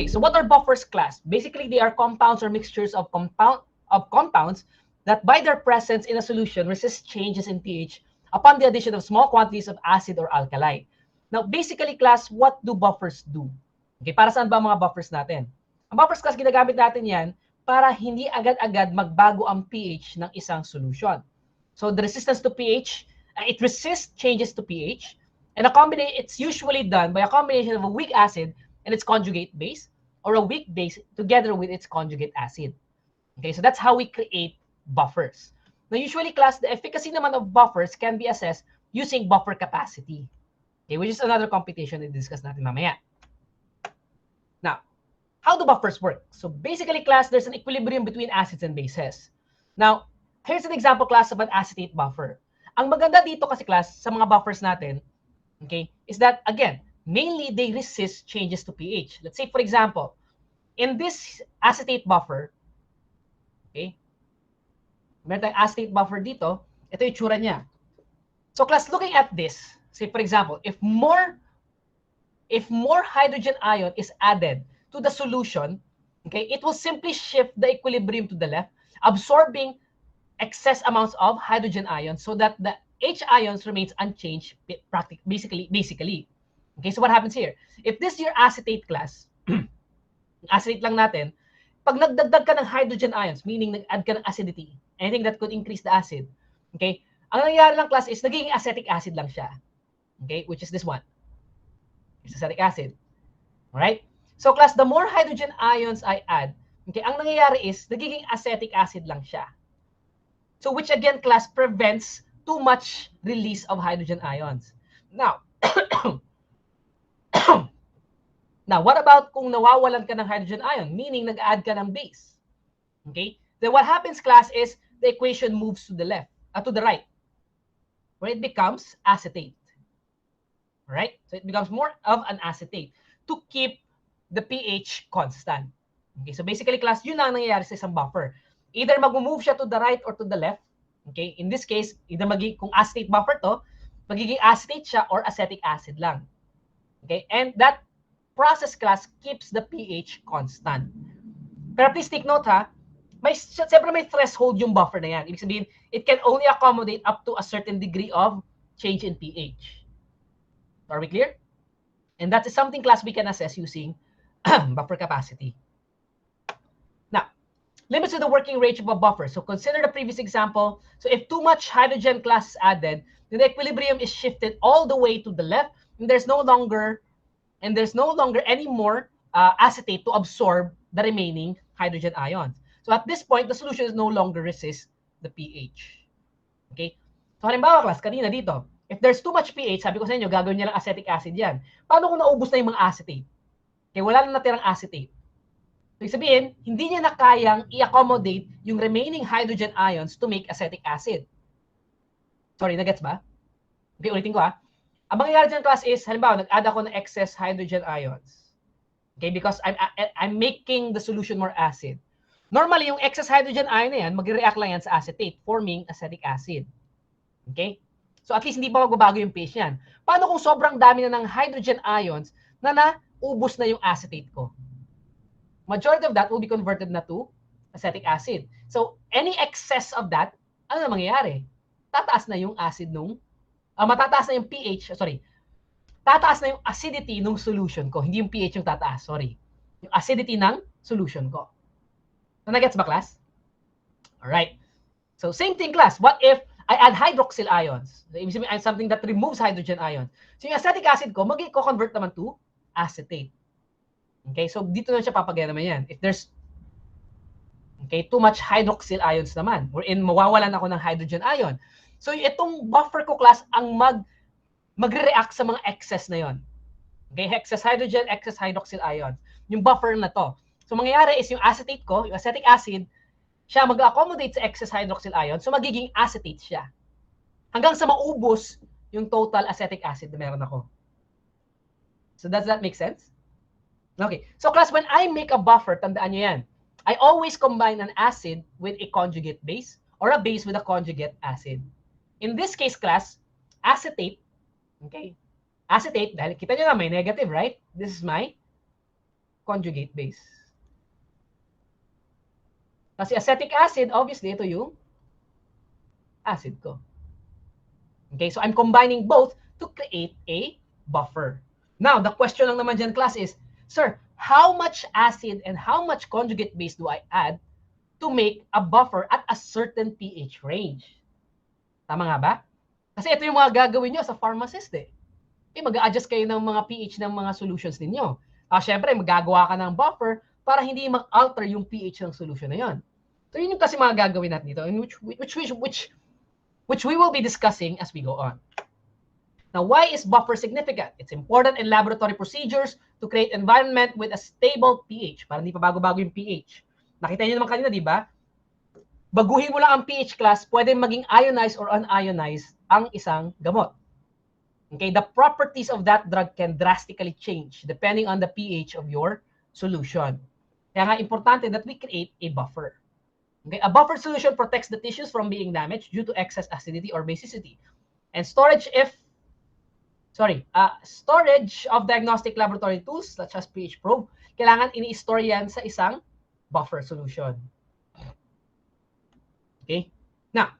Okay, so what are buffers, class? Basically, they are compounds or mixtures of compounds that by their presence in a solution resist changes in pH upon the addition of small quantities of acid or alkali. Now, basically, class, what do buffers do? Okay, para saan ba ang mga buffers natin? Ang buffers, class, ginagamit natin yan para hindi agad-agad magbago ang pH ng isang solution. So, the resistance to pH, it resists changes to pH, and it's usually done by a combination of a weak acid and its conjugate base, or a weak base together with its conjugate acid. Okay, so that's how we create buffers. Now, usually, class, the efficacy naman of buffers can be assessed using buffer capacity. Okay, which is another computation na discuss natin mamaya. Now, how do buffers work? So basically, class, there's an equilibrium between acids and bases. Now, here's an example, class, of an acetate buffer. Ang maganda dito kasi, class, sa mga buffers natin, okay, is that, again, mainly they resist changes to pH. Let's say, for example, in this acetate buffer, okay, meron tayong acetate buffer dito, ito yung tsura niya. So, class, looking at this, say, for example, if more hydrogen ion is added to the solution, okay, it will simply shift the equilibrium to the left, absorbing excess amounts of hydrogen ions so that the H ions remains unchanged, basically. Okay, so what happens here? If this is your acetate, class, acetate lang natin, pag nagdagdag ka ng hydrogen ions, meaning nag-add ka ng acidity, anything that could increase the acid, okay, ang nangyayari lang, class, is nagiging acetic acid lang siya. Okay, which is this one. It's acetic acid. Alright? So, class, the more hydrogen ions I add, okay, ang nangyayari is nagiging acetic acid lang siya. So, which again, class, prevents too much release of hydrogen ions. Now, what about kung nawawalan ka ng hydrogen ion, meaning nag-add ka ng base? Okay? Then what happens, class, is the equation moves to the left, to the right, where it becomes acetate. Right? So it becomes more of an acetate to keep the pH constant. Okay, so basically, class, yun lang nangyayari sa isang buffer. Either mag-move siya to the right or to the left. Okay, in this case, either kung acetate buffer to, magiging acetate siya or acetic acid lang. Okay, and that process, class, keeps the pH constant. Pero please take note, ha, siyempre may threshold yung buffer na yan. Ibig sabihin, it can only accommodate up to a certain degree of change in pH. Are we clear? And that is something, class, we can assess using buffer capacity. Now, limits to the working range of a buffer. So consider the previous example. So if too much hydrogen, class, is added, then the equilibrium is shifted all the way to the left, and there's no longer any more acetate to absorb the remaining hydrogen ions. So at this point, the solution is no longer resist the pH. Okay? So halimbawa, class, kanina dito, if there's too much pH, sabi ko sa inyo, gagawin niya lang acetic acid yan. Paano kung naubos na yung mga acetate? Okay, wala na natirang acetate. So, ibig sabihin, hindi niya na kayang i-accommodate yung remaining hydrogen ions to make acetic acid. Sorry, nagets ba? Okay, ulitin ko, ha. Ang mangyayari dyan, class, is, halimbawa, nag-add ako ng excess hydrogen ions. Okay, because I'm making the solution more acid. Normally, yung excess hydrogen ion na yan, mag-react lang yan sa acetate, forming acetic acid. Okay? So at least hindi pa magbabago yung pH niyan. Paano kung sobrang dami na ng hydrogen ions na naubos na yung acetate ko? Majority of that will be converted na to acetic acid. So any excess of that, ano na mangyayari? Tataas na yung acid matataas na yung pH, tataas na yung acidity ng solution ko. Hindi yung pH yung tataas, yung acidity ng solution ko. So nagets ba, class? Alright. So same thing, class. What if I add hydroxyl ions? So, ibig sabihin, something that removes hydrogen ions. So, yung acetic acid ko, mag-convert naman to acetate. Okay? So, dito na siya papagaya naman yan. If there's too much hydroxyl ions naman, wherein mawawalan ako ng hydrogen ion. So, itong buffer ko, class, ang magre-react sa mga excess na yon. Okay? Excess hydrogen, excess hydroxyl ions. Yung buffer na to. So, mangyayari is yung acetate ko, yung acetic acid, siya mag-accommodate sa excess hydroxyl ion, so magiging acetate siya. Hanggang sa maubos yung total acetic acid na meron ako. So does that make sense? Okay. So class, when I make a buffer, tandaan nyo yan, I always combine an acid with a conjugate base or a base with a conjugate acid. In this case, class, acetate, okay, acetate, dahil kita nyo na may negative, right? This is my conjugate base. Kasi acetic acid, obviously, ito yung acid ko. Okay, so I'm combining both to create a buffer. Now, the question lang naman dyan, class, is, sir, how much acid and how much conjugate base do I add to make a buffer at a certain pH range? Tama nga ba? Kasi ito yung mga gagawin nyo sa pharmacist eh. Mag-a-adjust kayo ng mga pH ng mga solutions ninyo. Syempre, magagawa ka ng buffer para hindi mag-alter yung pH ng solution na yon. So, yun yung kasi mga gagawin natin dito, which we will be discussing as we go on. Now, why is buffer significant? It's important in laboratory procedures to create environment with a stable pH. Para hindi pa bago-bago yung pH. Nakita niyo naman kanina, di ba? Baguhin mo lang ang pH class, pwede maging ionized or unionized ang isang gamot. Okay, the properties of that drug can drastically change depending on the pH of your solution. Kaya nga, importante that we create a buffer. Okay, a buffer solution protects the tissues from being damaged due to excess acidity or basicity. And storage of diagnostic laboratory tools such as pH probe, kailangan ini-store yan sa isang buffer solution. Okay? Now,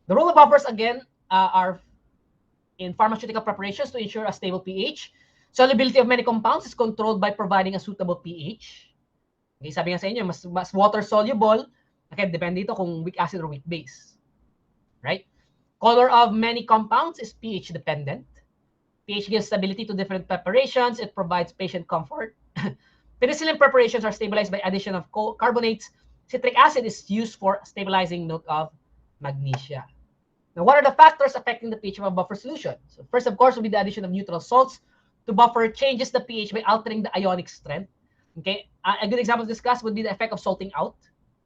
the role of buffers again are in pharmaceutical preparations to ensure a stable pH. Solubility of many compounds is controlled by providing a suitable pH. Okay, sabi nga sa inyo, mas water soluble. Okay, depende dito kung weak acid or weak base. Right? Color of many compounds is pH dependent. pH gives stability to different preparations. It provides patient comfort. Penicillin preparations are stabilized by addition of carbonates. Citric acid is used for stabilizing note of magnesia. Now, what are the factors affecting the pH of a buffer solution? So first, of course, will be the addition of neutral salts to buffer changes the pH by altering the ionic strength. Okay, a good example to discuss would be the effect of salting out.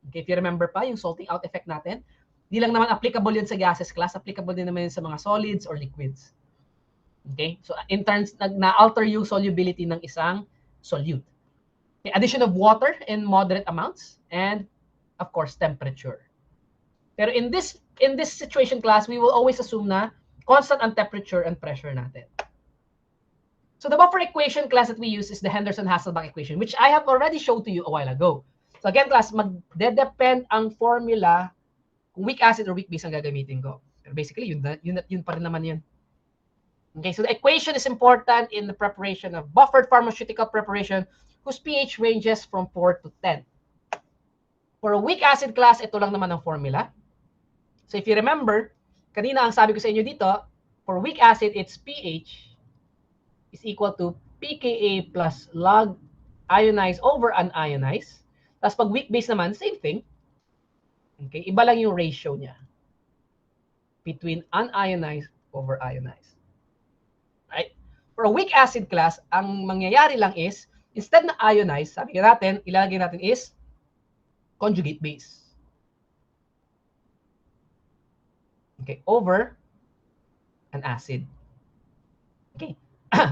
Okay, if you remember pa, yung salting out effect natin, di lang naman applicable yun sa gases class, applicable din naman yun sa mga solids or liquids. Okay, so in terms, na-alter yung solubility ng isang solute. Okay, addition of water in moderate amounts, and of course, temperature. Pero in this situation class, we will always assume na constant ang temperature and pressure natin. So the buffer equation class that we use is the Henderson-Hasselbalch equation, which I have already showed to you a while ago. So again, class, magde-depend ang formula kung weak acid or weak base ang gagamitin ko. Pero basically, yun pa rin naman yun. Okay, so the equation is important in the preparation of buffered pharmaceutical preparation whose pH ranges from 4 to 10. For a weak acid class, ito lang naman ang formula. So if you remember, kanina ang sabi ko sa inyo dito, for weak acid, its pH is equal to pKa plus log ionized over unionized. Tapos pag weak base naman, same thing. Okay, iba lang yung ratio niya between unionized over ionized. Right? For a weak acid class, ang mangyayari lang is, instead na ionized, sabi natin, ilalagay natin is conjugate base. Okay, over an acid. Okay.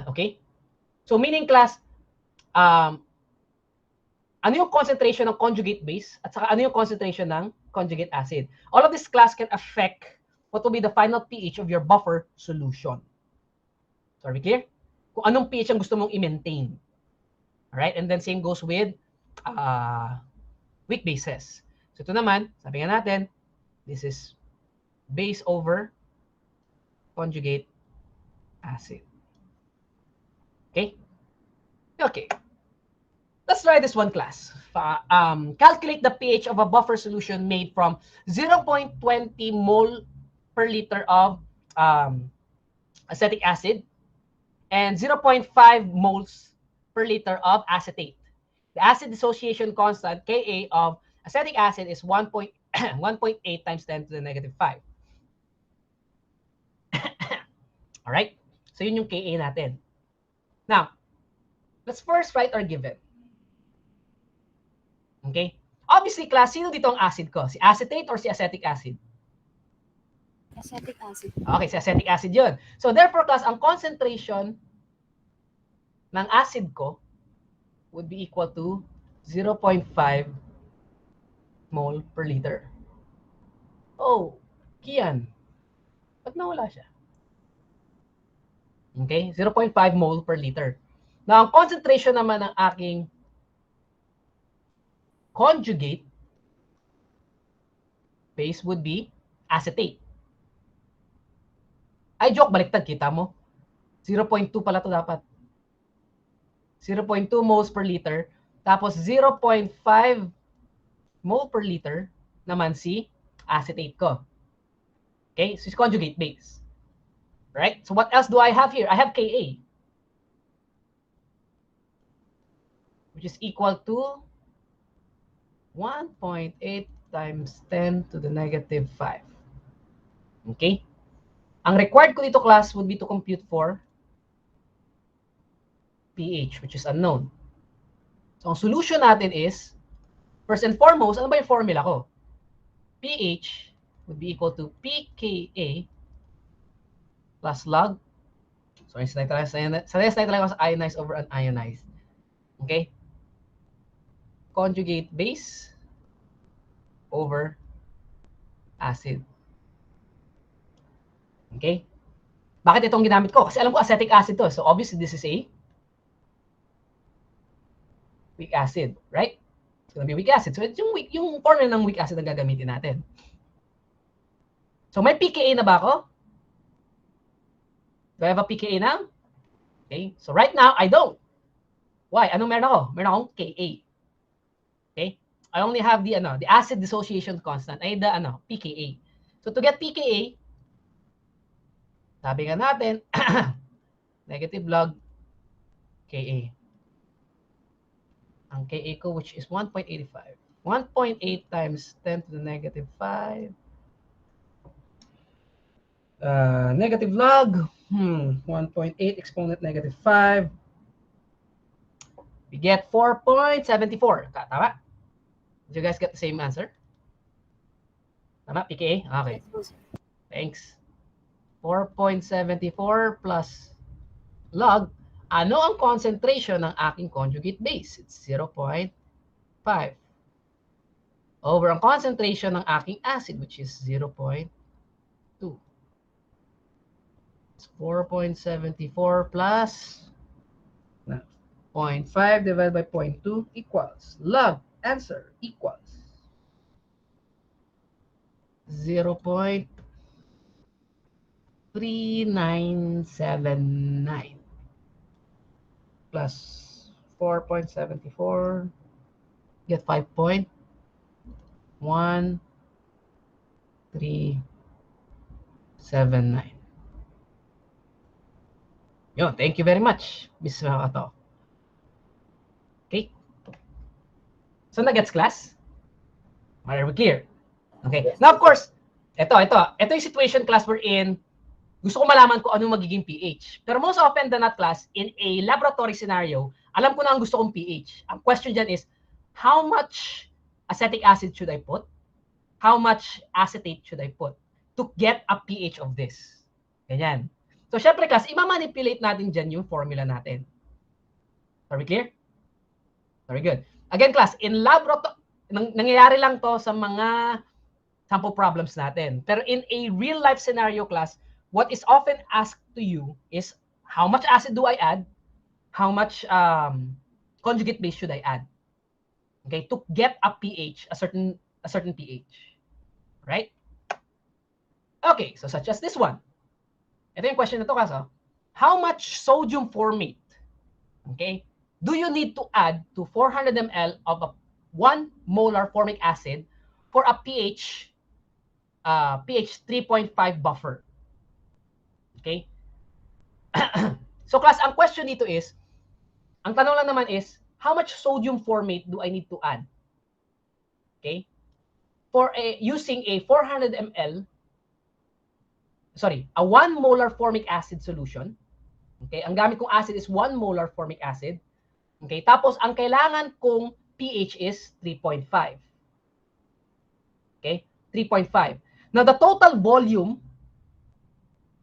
Okay? So meaning class, ano yung concentration ng conjugate base at saka ano yung concentration ng conjugate acid? All of this class can affect what will be the final pH of your buffer solution. So are we clear? Kung anong pH ang gusto mong i-maintain. Alright? And then same goes with weak bases. So ito naman, sabi nga natin, this is base over conjugate acid. Okay? Okay. Let's try this one class. Calculate the pH of a buffer solution made from 0.20 mole per liter of acetic acid and 0.5 moles per liter of acetate. The acid dissociation constant, Ka, of acetic acid is 1.8 times 10 to the negative 5. Alright? So yun yung Ka natin. Now, let's first write our given. Okay? Obviously, class, sino dito ang acid ko? Si acetate or si acetic acid? Acetic acid. Okay, si acetic acid yun. So therefore, class, ang concentration ng acid ko would be equal to 0.5 mole per liter. Oh, Kian. Ba't nawala siya? Okay, 0.5 mole per liter. Now, ang concentration naman ng aking conjugate base would be acetate. Ay, joke, baliktad. Kita mo? 0.2 pala to dapat. 0.2 moles per liter. Tapos 0.5 mole per liter naman si acetate ko. Okay? So it's conjugate base. Right? So what else do I have here? I have Ka, which is equal to 1.8 times 10 to the negative 5. Okay? Ang required ko dito, class, would be to compute for pH, which is unknown. So, ang solution natin is, first and foremost, ano ba yung formula ko? pH would be equal to pKa plus log. So, sanay talaga ako sa ionized over unionized. Okay? Conjugate base over acid. Okay? Bakit itong ginamit ko? Kasi alam ko acetic acid to. So, obviously, this is a weak acid, right? It's gonna be weak acid. So, yung formula ng weak acid ang gagamitin natin. So, may pKa na ba ako? Do I have a pKa now? Okay. So, right now, I don't. Why? Anong meron ako? Meron akong Ka. Okay? I only have the acid dissociation constant, ay the pKa. So, to get pKa, sabi nga natin, negative log Ka. Ang Ka ko, which is 1.85. 1.8 times 10 to the negative 5. Negative log, 1.8 exponent negative 5. We get 4.74. Tama? Did you guys get the same answer? Tama, pKa? Okay. Thanks. 4.74 plus log. Ano ang concentration ng aking conjugate base? It's 0.5. Over ang concentration ng aking acid, which is 0.2. It's 4.74 plus 0.5 divided by 0.2 equals log. Answer equals 0.3979 plus 4.74, get 5.1379. Yun, thank you very much, Ms. Makato. Okay. So, na-gets class? Are we clear? Okay. Now, of course, ito yung situation class we're in. Gusto ko malaman kung ano magiging pH. Pero most often than not, class, in a laboratory scenario, alam ko na ang gusto kong pH. Ang question dyan is, how much acetic acid should I put? How much acetate should I put to get a pH of this? Ganyan. So, syempre, class, ima-manipulate natin dyan yung formula natin. Are we clear? Very good. Again, class, in laboratory, nangyayari lang to sa mga sample problems natin. Pero in a real-life scenario, class, what is often asked to you is, how much acid do I add? How much conjugate base should I add? Okay, to get a pH, a certain pH. Right? Okay, so such as this one. Ito yung question na to, class. How much sodium formate, okay, do you need to add to 400 ml of a 1 molar formic acid for a pH 3.5 buffer? Okay? So, class, ang question dito is, ang tanong lang naman is, how much sodium formate do I need to add? Okay? For using a 400 ml, a 1 molar formic acid solution. Okay? Ang gamit kong acid is 1 molar formic acid. Okay? Tapos, ang kailangan kong pH is 3.5. Okay? 3.5. Now, the total volume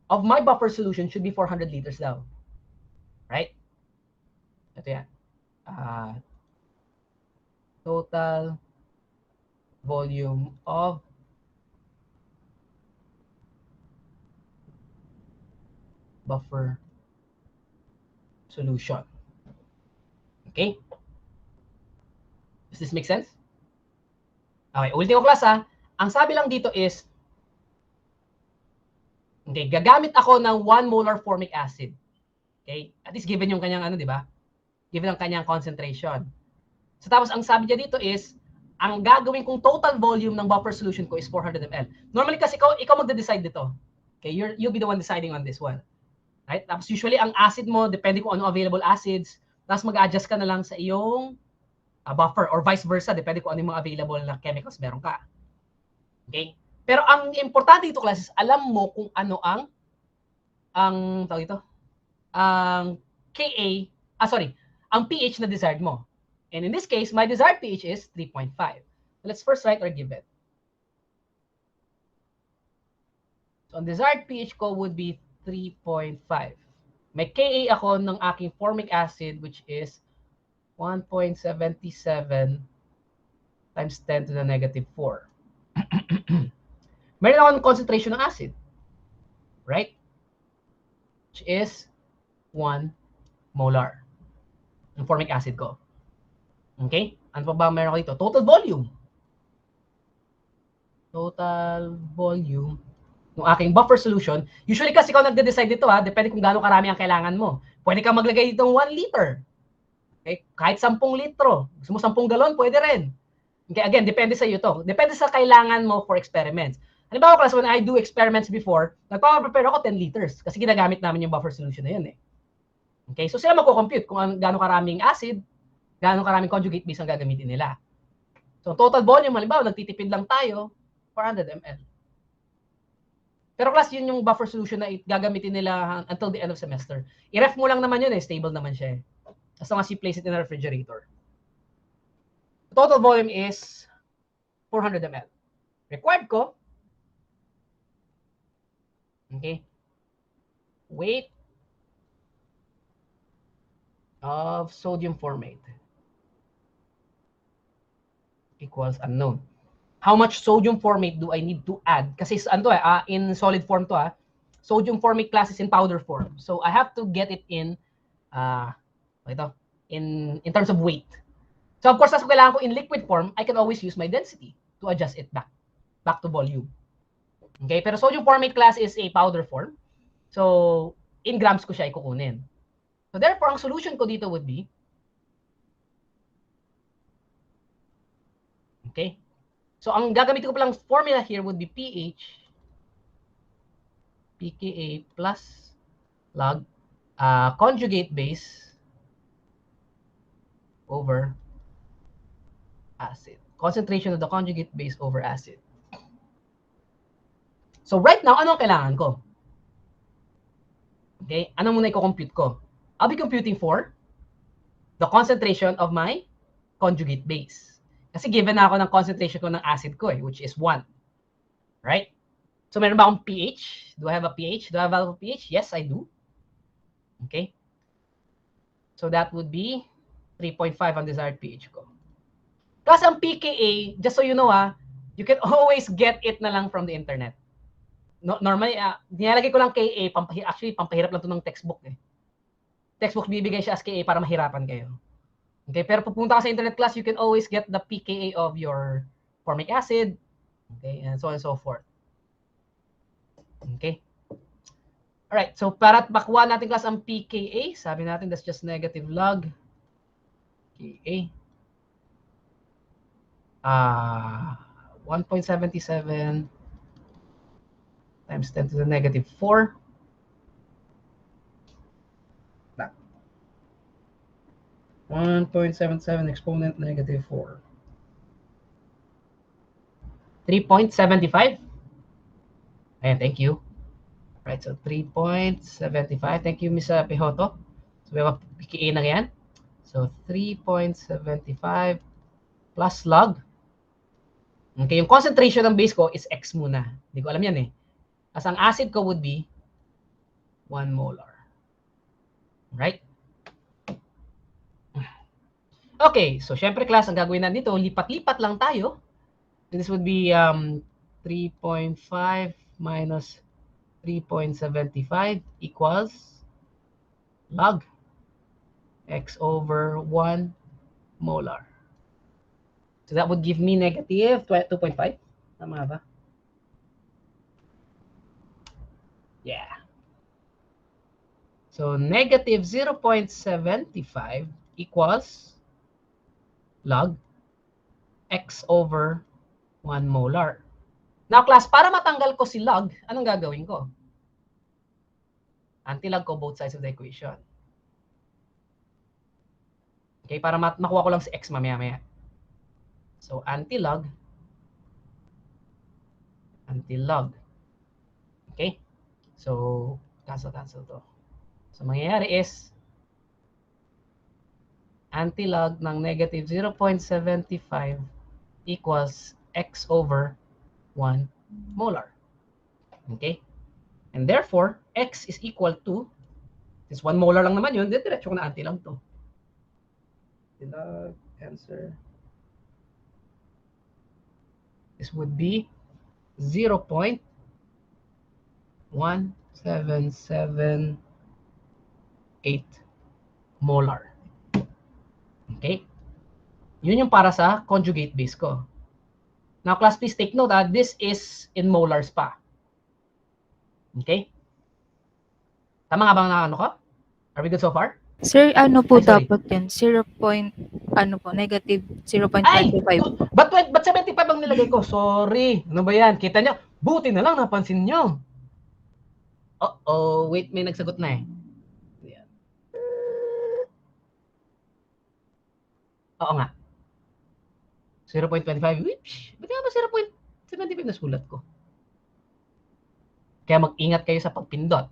of my buffer solution should be 400 liters daw. Right? Ito yan. Total volume of buffer solution. Okay? Does this make sense? Okay, ulitin ko class ha. Ang sabi lang dito is, okay, gagamit ako ng 1 molar formic acid. Okay? At least given yung kanyang di ba? Given ang kanyang concentration. So tapos ang sabi niya dito is, ang gagawin kong total volume ng buffer solution ko is 400 ml. Normally kasi ikaw magde-decide dito. Okay, you'll be the one deciding on this one. Right? Tapos usually ang acid mo, depende kung ano available acids, tapos mag-adjust ka na lang sa iyong buffer or vice versa, depende kung ano yung mga available na chemicals meron ka. Okay? Pero ang importante dito, class, is alam mo kung ano ang tawag ito, ang ang pH na desired mo. And in this case, my desired pH is 3.5. Let's first write our given. So, ang desired pH ko would be 3.5. May Ka ako ng aking formic acid, which is 1.77 times 10 to the negative 4. Meron ako ng concentration ng acid, right? Which is 1 molar. Ang formic acid ko. Okay? Ano pa ba meron ko dito? Total volume. Total volume ng aking buffer solution. Usually kasi ikaw nagde-decide dito ha, depende kung gaano karami ang kailangan mo. Pwede kang maglagay dito ng 1 liter. Okay? Kahit 10 litro. Gusto mo 10 galon, pwede rin. Okay, again, depende sa iyo to. Depende sa kailangan mo for experiments. Halimbawa, class, when I do experiments before, nagpa-prepare ako 10 liters kasi ginagamit namin yung buffer solution na yun eh. Okay, so sila magko-compute kung gaano karaming acid, gaano karaming conjugate base ang gagamitin nila. So, total volume, halimbawa, nagtitipid lang tayo, 400 ml. Pero class, yun yung buffer solution na gagamitin nila until the end of semester. I-ref mo lang naman yun eh, stable naman siya eh. As long as you place it in a refrigerator. The total volume is 400 ml. Required ko, okay, weight of sodium formate equals unknown. How much sodium formate do I need to add? Kasi in solid form to sodium formate class is in powder form. So I have to get it in in terms of weight. So of course, as kailangan ko in liquid form, I can always use my density to adjust it back to volume. Okay, pero sodium formate class is a powder form. So in grams ko siya ikukunin. So therefore, ang solution ko dito would be, okay, so ang gagamitin ko palang formula here would be pH, pKa plus log conjugate base over acid. Concentration of the conjugate base over acid. So right now, ano ang kailangan ko? Okay, ano muna i-compute ko? I'll be computing for the concentration of my conjugate base. Kasi given na ako ng concentration ko ng acid ko which is 1. Right? So meron ba akong pH? Do I have a pH? Do I have a pH? Yes, I do. Okay? So that would be 3.5 ang desired pH ko. Kasi ang pKa, just so you know you can always get it na lang from the internet. Normally, nilalagay ko lang Ka, actually, pampahirap lang ito ng textbook Textbook, bibigay siya as Ka para mahirapan kayo. Okay, pero pupunta ka sa internet class, you can always get the pKa of your formic acid, okay, and so on and so forth. Okay. Alright, so para makuha natin class ang pKa, sabi natin that's just negative log Ka. 1.77 times 10 to the negative 4. 1.77 exponent negative 4. 3.75. Ayan, thank you. Right, so 3.75. Thank you, Ms. Pejoto. So we have a pKa na yan. So 3.75 plus log. Okay, yung concentration ng base ko is X muna. Hindi ko alam yan As ang acid ko would be 1 molar. Right? Okay, so syempre class, ang gagawin natin dito, lipat-lipat lang tayo. This would be 3.5 minus 3.75 equals log X over 1 molar. So that would give me negative 2.5. Tama ba? Yeah. So negative 0.75 equals log x over 1 molar. Now class, para matanggal ko si log, anong gagawin ko? Antilog ko both sides of the equation. Okay, para makuha ko lang si x mamaya-maya. So antilog. Okay? So, cancel to. So, mangyayari is antilog ng negative 0.75 equals x over 1 molar. Okay? And therefore, x is equal to, since 1 molar lang naman yun, diretso ko na antilog to. Antilog, answer. This would be 0.1778 molar. Okay? Yun yung para sa conjugate base ko. Now, class, please take note that this is in molars pa. Okay? Tama nga bang ano ko? Are we good so far? Sir, ano po Ay, sorry. dapat yan? Negative Ay! 0.25. Ba't 75 ang nilagay ko? Sorry. Ano ba yan? Kita nyo? Buti na lang napansin nyo. Uh-oh. Wait, may nagsagot na eh. Yan. Oo nga. 0.25. Which? Ba't nga ba 0.75 na sulat ko? Kaya mag-ingat kayo sa pagpindot.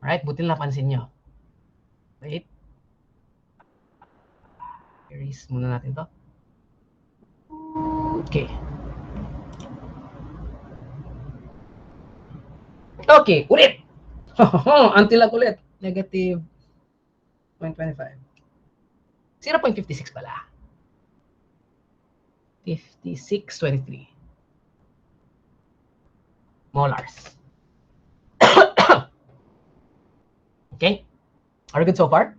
Alright? Buti na napansin nyo. Wait. Erase muna natin to. Okay. Okay, ulit. Antilag ulit. Negative 0.25. 0.56 pala. 5623 molars. Okay? Are we good so far?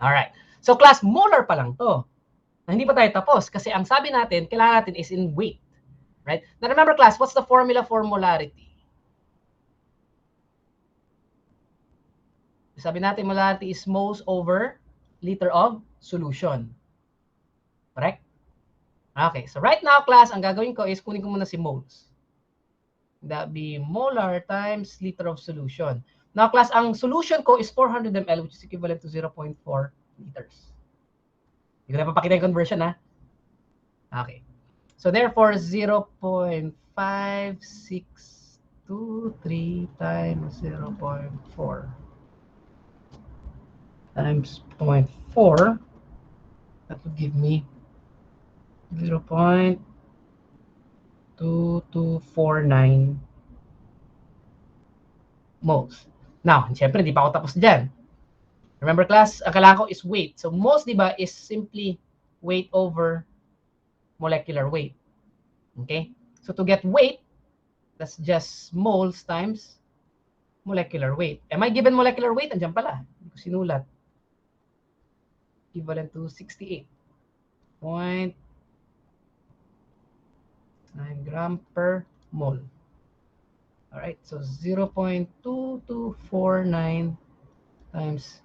Alright. So class, molar pa lang to. Hindi pa tayo tapos kasi ang sabi natin, kailangan natin is in weight. Right? Now remember class, what's the formula for molarity? Sabi natin, molarity is moles over liter of solution. Correct? Okay. So right now, class, ang gagawin ko is kunin ko muna si moles. That be molar times liter of solution. Now, class, ang solution ko is 400 ml, which is equivalent to 0.4 liters. Hindi ko na papakita yung conversion, ha? Okay. So, therefore, 0.5623 times 0.4 times 0.4, that would give me 0.2249 moles. Now, siyempre, di pa ako tapos dyan. Remember, class, ang kailangan ko is weight. So, moles, di ba, is simply weight over molecular weight. Okay? So, to get weight, that's just moles times molecular weight. Am I given molecular weight? Andiyan pala. Hindi ko sinulat. Equivalent to 68.9 gram per mole. Alright, so 0.2249 times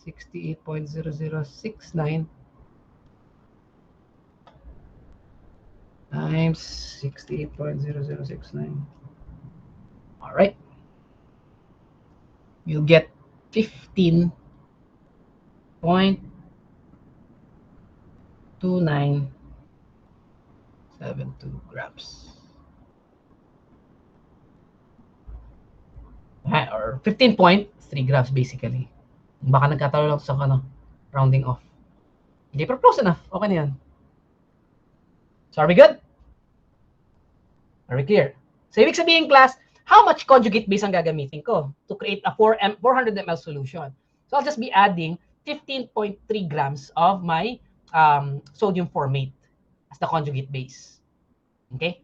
68.0069 times 68.0069. Alright. You'll get 15.2972 grams. Or 15.3 grams basically. Baka nagkatalo lang sa rounding off. Hindi, pero close enough. Okay na yan. So are we good? Are we clear? So ibig sabihin, class, how much conjugate base ang gagamitin ko to create a 400 ml solution? So I'll just be adding 15.3 grams of my sodium formate as the conjugate base. Okay?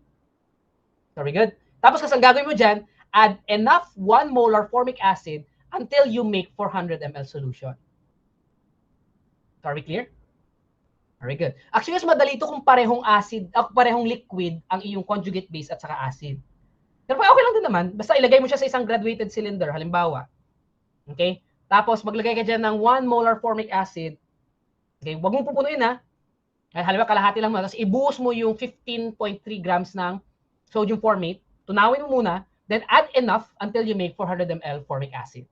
So are we good? Tapos kasi ang gagawin mo dyan, add enough 1 molar formic acid until you make 400 ml solution. So are we clear? Very good. Actually, mas madali ito kung parehong acid, parehong liquid ang iyong conjugate base at saka acid. Pero okay lang din naman. Basta ilagay mo siya sa isang graduated cylinder, halimbawa. Okay? Tapos maglagay ka dyan ng 1 molar formic acid. Okay? Huwag mong pupunuin ha. Halimbawa, kalahati lang mo. Tapos ibuhos mo yung 15.3 grams ng sodium formate. Tunawin mo muna. Then add enough until you make 400 ml formic acid.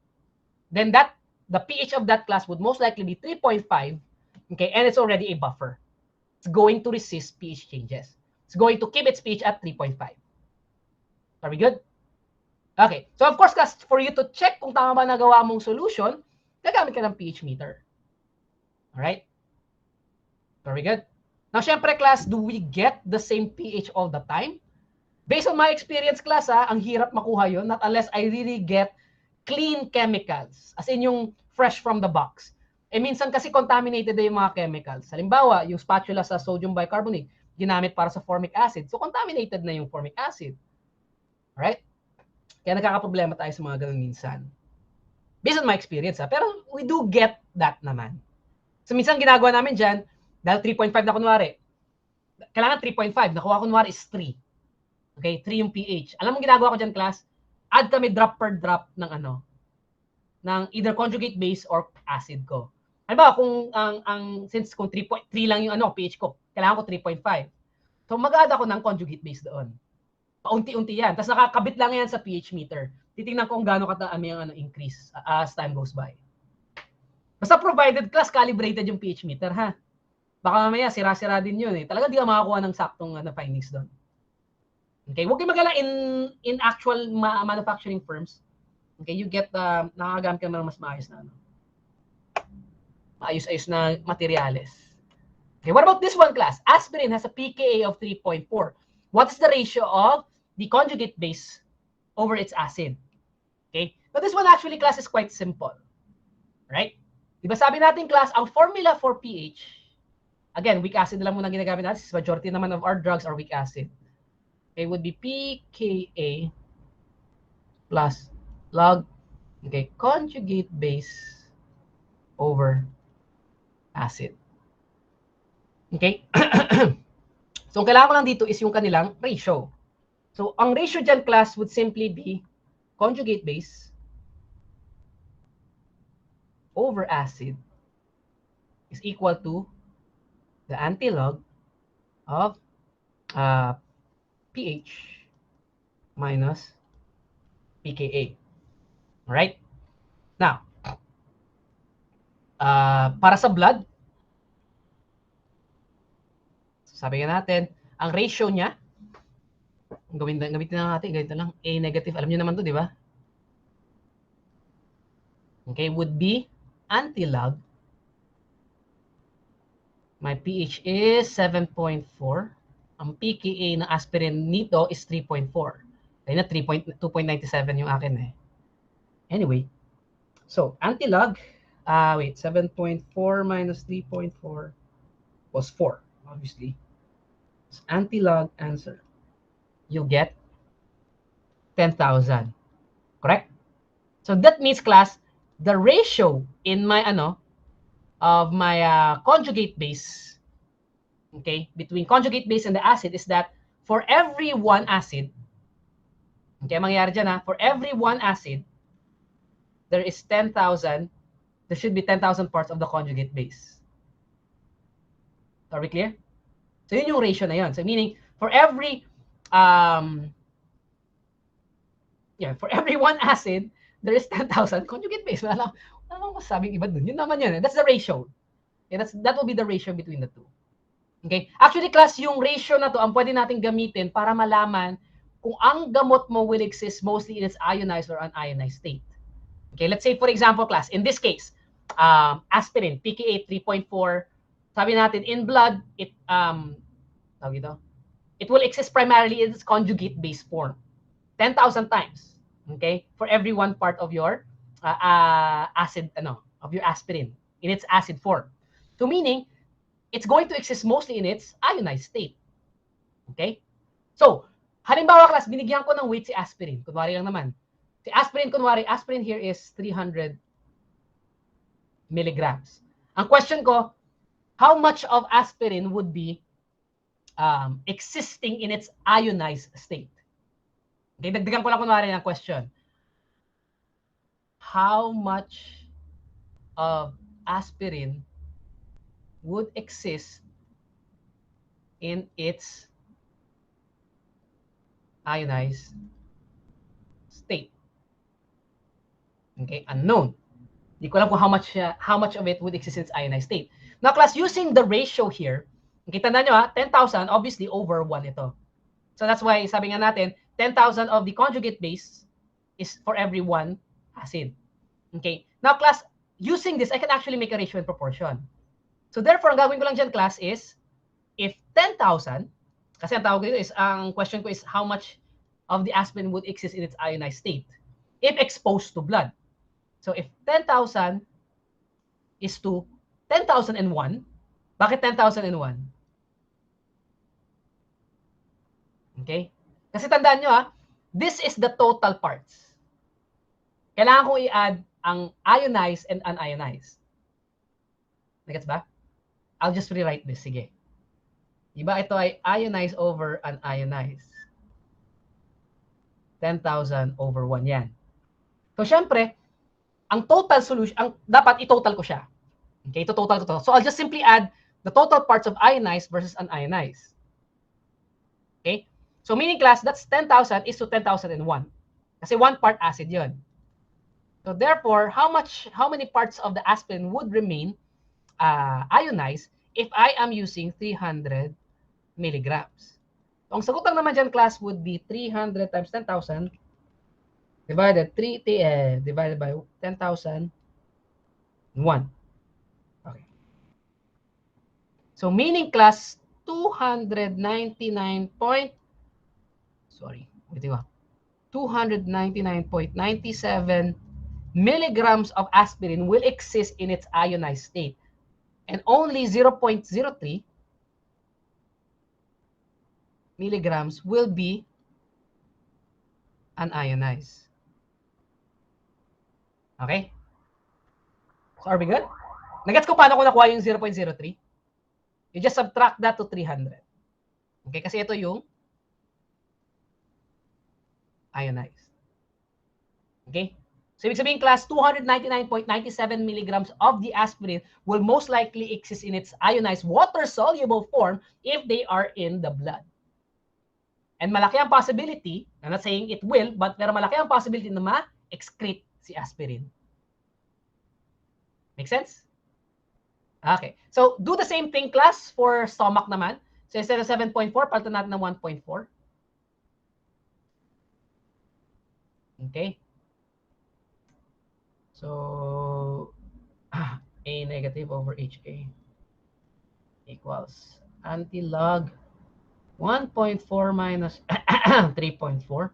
Then the pH of that class would most likely be 3.5. Okay? And it's already a buffer. It's going to resist pH changes. It's going to keep its pH at 3.5. Are we good? Okay. So, of course, class, for you to check kung tama ba nagawa mong solution, gagamit ka ng pH meter. Alright? Very good. Now, syempre, class, do we get the same pH all the time? Based on my experience, class, ang hirap makuha yun, not unless I really get clean chemicals, as in yung fresh from the box. Minsan kasi contaminated na yung mga chemicals. Halimbawa, yung spatula sa sodium bicarbonate, ginamit para sa formic acid. So, contaminated na yung formic acid. Alright? Kaya nagkakaproblema tayo sa mga ganun minsan. Based on my experience, pero we do get that naman. So, minsan ginagawa namin dyan, dahil 3.5 na kunwari, kailangan 3.5, nakuha kunwari is 3. Okay, 3 yung pH. Alam mo ginagawa ko dyan, class? Add kami drop per drop ng ng either conjugate base or acid ko. Halimbawa, since kung 3.3 lang yung pH ko, kailangan ko 3.5. So, mag-add ako ng conjugate base doon. Paunti-unti yan. Tapos nakakabit lang yan sa pH meter. Titingnan ko kung gaano kataami ang increase as time goes by. Basta provided class, calibrated yung pH meter, ha? Baka mamaya, sira-sira din yun, eh. Talaga di ka makakuha ng saktong findings doon. Okay? Huwag kayo magala in actual manufacturing firms. Okay? You get, nakagamit ka ng mas maayos na, maayos-ayos na materyales. Okay? What about this one, class? Aspirin has a pKa of 3.4. What is the ratio of the conjugate base over its acid? Okay? But this one actually, class, is quite simple. Right? Diba sabi natin, class, ang formula for pH, again, weak acid lang muna ginagamit natin. Majority naman of our drugs are weak acid. Okay, would be pKa plus log, okay, conjugate base over acid. Okay? So, ang kailangan ko lang dito is yung kanilang ratio. So, ang ratio dyan, class, would simply be conjugate base over acid is equal to the antilog of pH minus pKa. Alright? Now, para sa blood, sabi nga natin, ang ratio niya, gamitin na natin, ganito lang, A negative, alam niyo naman to, di ba? Okay, would be antilog. My pH is 7.4. Ang pKa ng aspirin nito is 3.4. Kaya na 2.97 yung akin eh. Anyway, so antilog, 7.4 minus 3.4 was 4, obviously. So, antilog answer, you get 10,000. Correct? So that means, class, the ratio in my of my conjugate base, okay, between conjugate base and the acid is that for every one acid, okay, mangyayari dyan for every one acid, there is 10,000, there should be 10,000 parts of the conjugate base. Are we clear? So yun yung ratio na yun. So meaning, for every, for every one acid, there is 10,000 conjugate base. Wala lang masasabing iba dun. Yun naman yun. That's the ratio. Okay, that will be the ratio between the two. Okay? Actually, class, yung ratio na to, ang pwede natin gamitin para malaman kung ang gamot mo will exist mostly in its ionized or unionized state. Okay, let's say, for example, class, in this case, aspirin, pKa 3.4, sabi natin, in blood, it will exist primarily in its conjugate base form. 10,000 times, okay, for every one part of your acid, of your aspirin, in its acid form. So meaning, it's going to exist mostly in its ionized state. Okay? So, halimbawa, class, binigyan ko ng weight si aspirin. Kunwari lang naman. Si aspirin, kunwari, aspirin here is 300 milligrams. Ang question ko, how much of aspirin would be existing in its ionized state? Okay, dagdagan ko lang kunwari ng question. How much of aspirin would exist in its ionized state? Okay, unknown. Hindi ko alam kung how much of it would exist in its ionized state. Now, class, using the ratio here, okay, tandaan nyo 10,000, obviously over 1 ito. So that's why, sabi nga natin, 10,000 of the conjugate base is for every 1 acid. Okay, now, class, using this, I can actually make a ratio in proportion. So therefore, ang gagawin ko lang dyan, class, is if 10,000, kasi ang tawag dito is, ang question ko is how much of the aspirin would exist in its ionized state if exposed to blood. So if 10,000 is to 10,001, bakit 10,001? Okay? Kasi tandaan nyo this is the total parts. Kailangan kong i-add ang ionized and unionized. Nagets ba? I'll just rewrite this. Sige. Diba ito ay ionized over unionized. 10,000 over 1 yan. So, syempre, ang total solution, dapat i-total ko siya. Okay, ito-total ko to. So, I'll just simply add the total parts of ionized versus unionized. Okay? So, meaning class, that's 10,000 is to 10,001. Kasi 1 part acid yun. So, therefore, how many parts of the aspirin would remain ionized if I am using 300 milligrams? So, ang sagot lang naman dyan, class, would be 300 times 10,000 divided divided by 10,001. Okay. So, meaning class, 299.97 milligrams of aspirin will exist in its ionized state. And only 0.03 milligrams will be unionized. Okay? So are we good? Nagets ko paano ko nakuha yung 0.03? You just subtract that to 300. Okay? Kasi ito yung ionized. Okay? So, ibig sabihin, class, 299.97 milligrams of the aspirin will most likely exist in its ionized water-soluble form if they are in the blood. And malaki ang possibility, I'm not saying it will, but pero malaki ang possibility na ma-excrete si aspirin. Make sense? Okay. So, do the same thing, class, for stomach naman. So, instead of 7.4, palitan natin ng 1.4. Okay. So, A negative over HA equals anti-log 1.4 minus 3.4.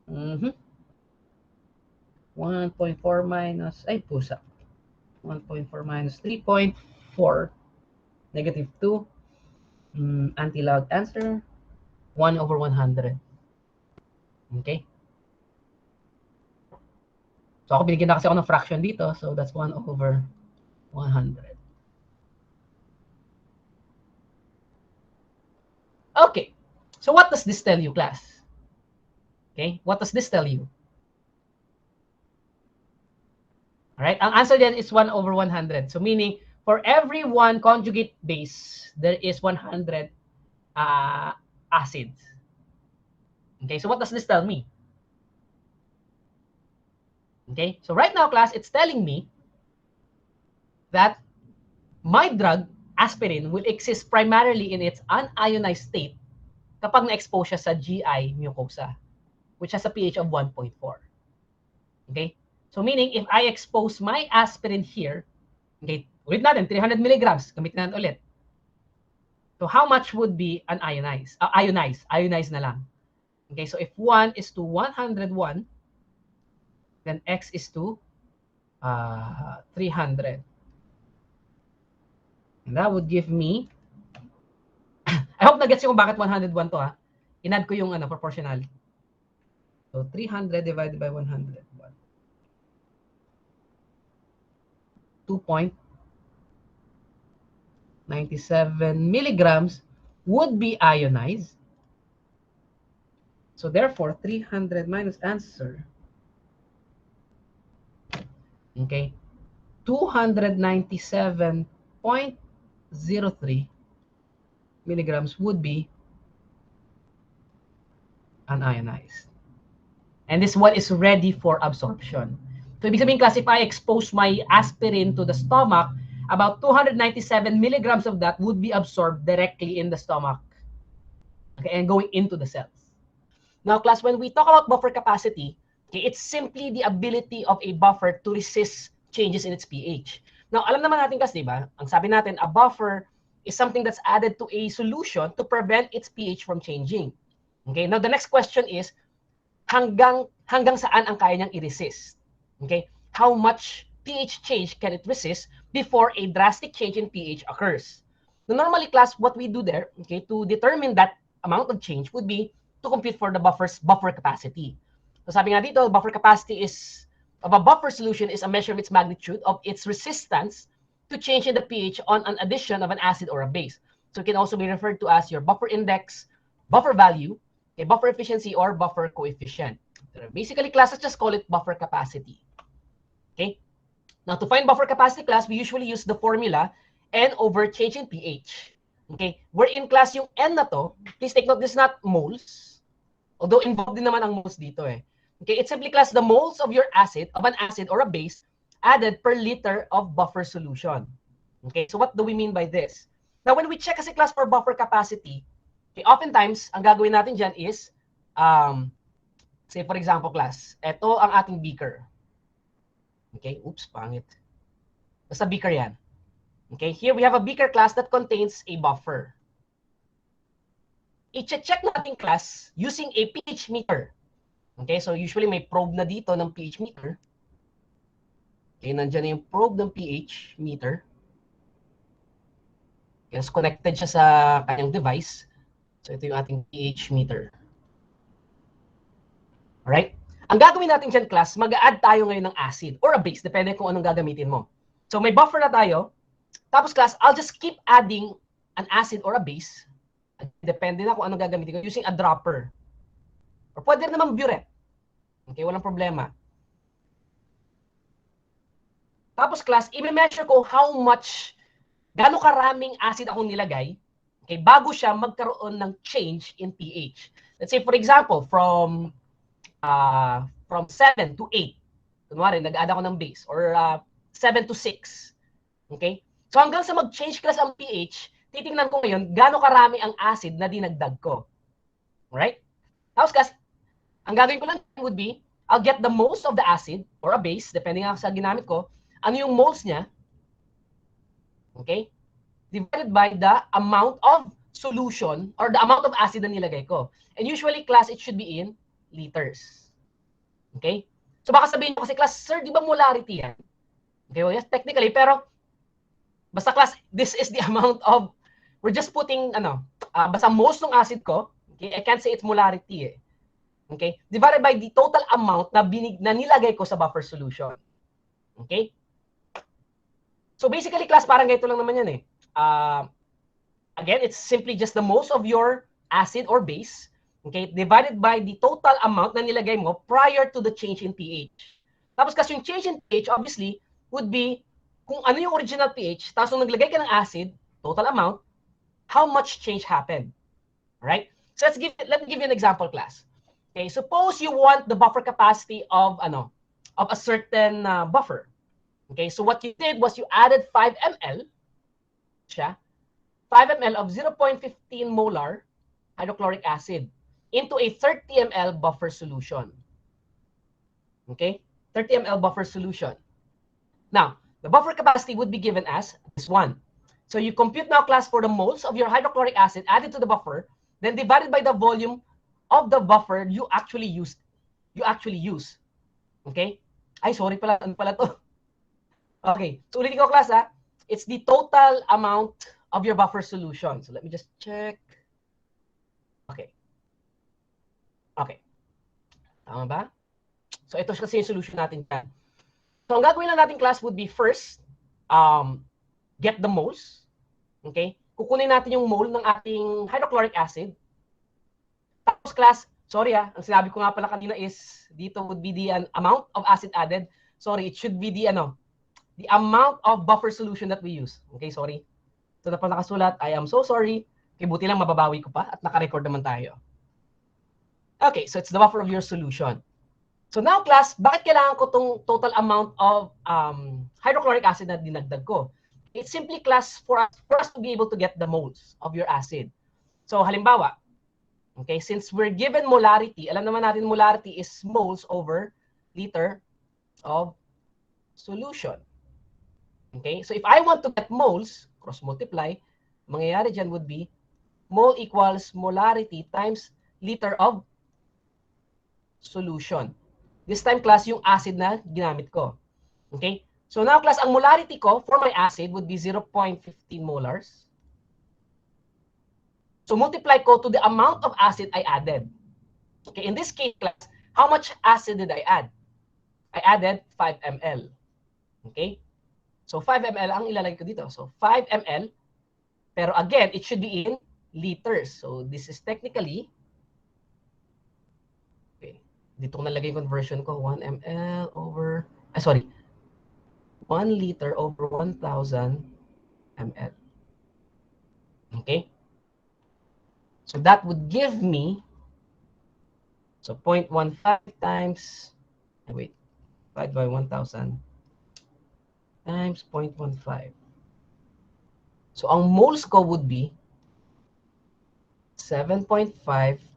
1.4 minus, 1.4 minus 3.4, negative 2. Anti-log answer, 1 over 100. Okay? So, ako binigyan na kasi ako ng fraction dito. So, that's 1 over 100. Okay. So, what does this tell you, class? Okay? What does this tell you? Alright? Ang answer then is 1 over 100. So, meaning, for every 1 conjugate base, there is 100 acids. Okay? So, what does this tell me? Okay? So, right now, class, it's telling me that my drug, aspirin, will exist primarily in its unionized state kapag na-expose siya sa GI mucosa, which has a pH of 1.4. Okay? So, meaning, if I expose my aspirin here, okay, ulit natin, 300 milligrams, gamitin natin ulit. So, how much would be unionized? Ionized na lang. Okay, so if 1 is to 101, then X is to 300. And that would give me, I hope na-gets yung bakit 101 to Inad ko yung proportional. So 300 divided by 101. 2.97 milligrams would be ionized. So therefore, 300 minus answer, okay, 297.03 milligrams would be unionized. And this one is ready for absorption. So ibig sabihin, class, if I expose my aspirin to the stomach, about 297 milligrams of that would be absorbed directly in the stomach, okay, and going into the cells. Now, class, when we talk about buffer capacity, okay, it's simply the ability of a buffer to resist changes in its pH. Now, alam naman natin, class, di ba? Ang sabi natin, a buffer is something that's added to a solution to prevent its pH from changing. Okay, now the next question is, hanggang saan ang kaya niyang i-resist? Okay, how much pH change can it resist before a drastic change in pH occurs? Now, normally, class, what we do there, okay, to determine that amount of change would be to compute for the buffer's buffer capacity. So sabi nga dito, buffer capacity is of a buffer solution is a measure of its magnitude of its resistance to change in the pH on an addition of an acid or a base. So it can also be referred to as your buffer index, buffer value, a buffer efficiency, or buffer coefficient. Basically, classes just call it buffer capacity. Okay. Now, to find buffer capacity, class, we usually use the formula N over change in pH. Okay. We're in class yung N na to. Please take note, this is not moles. Although involved din naman ang moles dito eh. Okay. It's simply, class, the moles of your acid, of an acid or a base added per liter of buffer solution. Okay. So what do we mean by this? Now, when we check kasi, class, for buffer capacity, okay, oftentimes, ang gagawin natin dyan is, say for example, class, ito ang ating beaker. Okay, oops, pangit. Basta beaker yan. Okay, here we have a beaker, class, that contains a buffer. I-check natin, class, using a pH meter. Okay, so usually may probe na dito ng pH meter. Okay, nandiyan na yung probe ng pH meter. Okay, so connected siya sa kanyang device. So ito yung ating pH meter. Alright? Ang gagawin natin dyan, class, mag-add tayo ngayon ng acid or a base, depende kung anong gagamitin mo. So may buffer na tayo. Tapos, class, I'll just keep adding an acid or a base. Depende na kung anong gagamitin ko using a dropper. Or pwede rin naman burette. Okay, walang problema. Tapos, class, i-measure ko how much, gaano karaming acid akong nilagay, okay, bago siya magkaroon ng change in pH. Let's say, for example, from 7 to 8. Kunwari, nag-add ako ng base. Or 7 to 6. Okay? So hanggang sa mag-change class ang pH, titingnan ko ngayon gaano karami ang acid na dinagdag ko. Alright? Tapos, class, ang gagawin ko lang would be, I'll get the moles of the acid or a base, depending sa ginamit ko. Ano yung moles niya? Okay? Divided by the amount of solution or the amount of acid na nilagay ko. And usually, class, it should be in liters. Okay? So baka sabihin nyo kasi, class, sir, di ba molarity yan? Okay, well, yes, technically, pero basta, class, this is the amount of, we're just putting, basta moles ng acid ko, okay, I can't say it's molarity eh. Okay? Divided by the total amount na nilagay ko sa buffer solution. Okay? So basically, class, parang ganito lang naman yan eh. Again, it's simply just the moles of your acid or base, okay, divided by the total amount na nilagay mo prior to the change in pH. Tapos kasi yung change in pH, obviously, would be kung ano yung original pH, tapos nung naglagay ka ng acid, total amount, how much change happened. Alright? So let me give you an example, class. Okay, suppose you want the buffer capacity of a certain buffer. Okay, so what you did was you added 5 ml, 5 ml of 0.15 molar hydrochloric acid into a 30 ml buffer solution. Okay? 30 ml buffer solution. Now, the buffer capacity would be given as this one. So you compute now, class, for the moles of your hydrochloric acid added to the buffer, then divided by the volume of the buffer you actually use. Okay? Ay, sorry pala. Ano pala to? Okay. So ulitin ko, class, ha? It's the total amount of your buffer solution. So let me just check. Okay. Okay. Tama ba? So ito kasi yung solution natin dyan. So ang gagawin lang natin, class, would be first, get the moles. Okay? Kukunin natin yung mole ng ating hydrochloric acid. Tapos class, sorry ang sinabi ko nga pala kanina is dito would be the amount of acid added. Sorry, it should be the amount of buffer solution that we use. Okay, sorry. So na pala nakasulat, I am so sorry. Okay, buti lang mababawi ko pa at naka-record naman tayo. Okay, so it's the buffer of your solution. So now class, bakit kailangan ko tong total amount of hydrochloric acid na dinagdag ko? It's simply class for us to be able to get the moles of your acid. So halimbawa, okay, since we're given molarity, alam naman natin molarity is moles over liter of solution. Okay, so if I want to get moles, cross multiply, mangyayari dyan would be mole equals molarity times liter of solution. This time, class, yung acid na ginamit ko. Okay? So now, class, ang molarity ko for my acid would be 0.15 molars. So multiply ko to the amount of acid I added. Okay, in this case, class, how much acid did I add? I added 5 ml. Okay? So 5 ml ang ilalagay ko dito. So 5 ml. Pero again, it should be in liters. So this is technically, okay, dito ko nalagay yung conversion ko, 1 ml over, 1 liter over 1,000 ml. Okay? So that would give me, so 0.15 times, wait, 5 by 1,000 times 0.15. So ang moles ko would be 7.5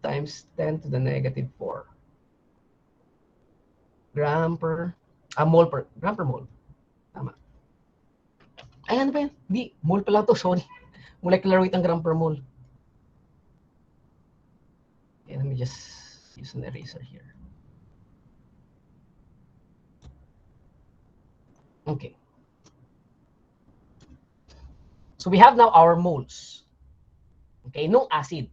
times 10 to the negative 4 gram per mole. Tama. Ay, ano ba yan? Di, mole pala to, sorry. Molecular weight ang gram per mole. Okay, let me just use an eraser here. Okay. So we have now our moles. Okay, no acid.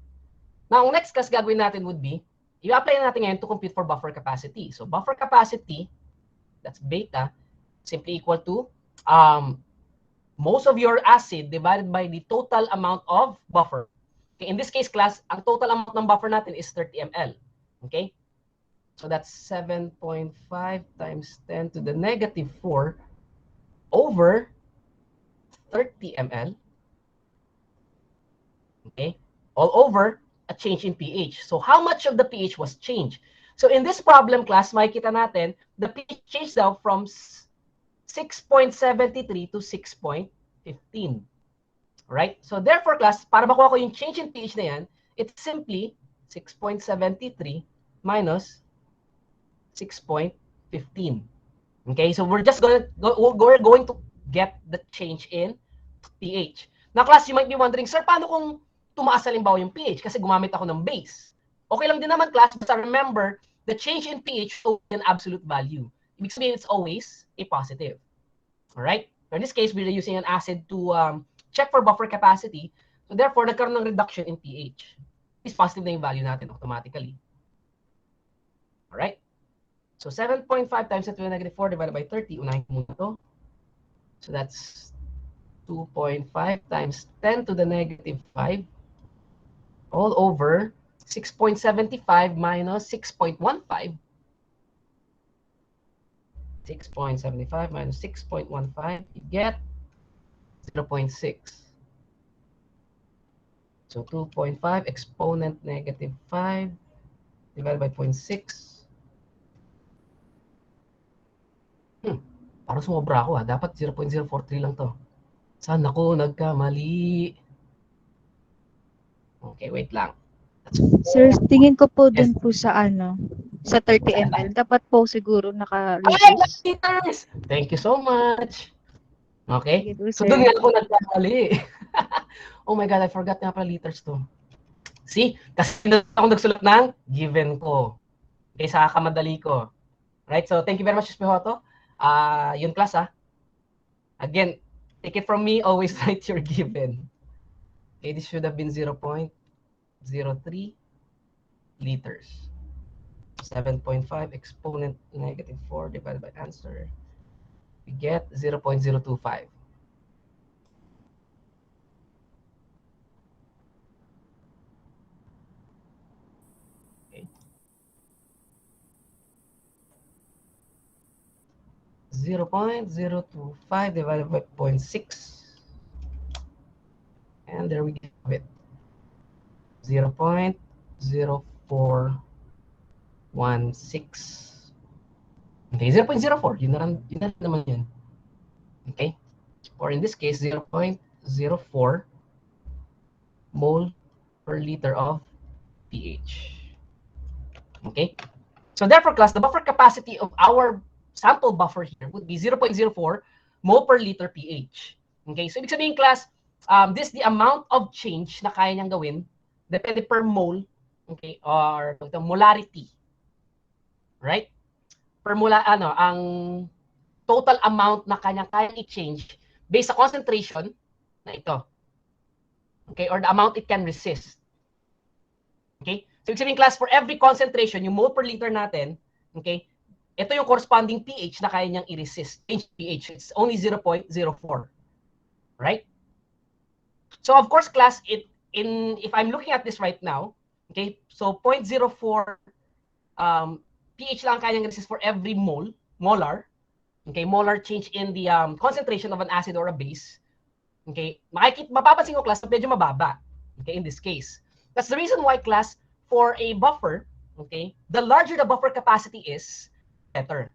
Now, ang next class gagawin natin would be, i-apply natin ngayon to compute for buffer capacity. So buffer capacity, that's beta, simply equal to most of your acid divided by the total amount of buffer. Okay, in this case, class, ang total amount ng buffer natin is 30 ml. Okay? So that's 7.5 times 10 to the negative 4 over 30 ml. Okay? All over a change in pH. So how much of the pH was changed? So in this problem, class, makikita natin, the pH changed now from 6.73 to 6.15. Right? So therefore, class, para makuha ko yung change in pH na yan, it's simply 6.73 minus 6.15. Okay? So we're just going to get the change in pH. Now, class, you might be wondering, sir, paano kung tumaas halimbawa yung pH? Kasi gumamit ako ng base. Okay lang din naman, class, basta remember, the change in pH shows an absolute value. Ibig sabihin, it's always a positive. Alright? So in this case, we're using an acid to check for buffer capacity. So therefore, nagkaroon ng reduction in pH. Is positive na yung value natin automatically. Alright? So 7.5 times 10 to the negative 4 divided by 30. Unahin ko muna to. So that's 2.5 times 10 to the negative 5 all over 6.75 minus 6.15. 6.75 minus 6.15, you get 0.6. So 2.5 exponent negative 5 divided by 0.6. Parang sumobra ako Dapat 0.043 lang to. Saan ako nagkamali? Okay, wait lang. Sir, tingin ko po Yes. dun po sa sa 30 ml. Dapat po siguro Ay, naka-reduce. liters! Thank you so much. Okay? Sige po, So sir. doon nga ako nagkamali. Oh my God, I forgot nga pala liters to. See? Kasi ako nagsulat ng given ko. Okay, sa kamadali ko. Right? So thank you very much, Espejoto. Yun class Again, take it from me, always write your given. Okay, this should have been 0.03 liters. 7.5 exponent negative 4 divided by answer. We get 0.025. 0.025 divided by 0.6. And there we have it. 0.0416. Okay, 0.04. Yun na naman yun. Okay? Or in this case, 0.04 mole per liter of pH. Okay? So therefore, class, the buffer capacity of our sample buffer here would be 0.04 mole per liter pH. Okay? So ibig sabihin, class, this is the amount of change na kaya niyang gawin depende per mole, okay, or the molarity. Right? Per mole, ang total amount na kayang i-change based sa concentration na ito. Okay? Or the amount it can resist. Okay? So, ibig sabihin, class, for every concentration, yung mole per liter natin, okay, ito yung corresponding pH na kaya niyang i-resist. Change pH. It's only 0.04. Right? So, of course, class, if I'm looking at this right now, okay, so 0.04 pH lang kaya niyang resist for every molar. Okay, molar change in the concentration of an acid or a base. Okay, mapapansin ko, class, na medyo mababa. Okay, in this case. That's the reason why, class, for a buffer, okay, the larger the buffer capacity is, better.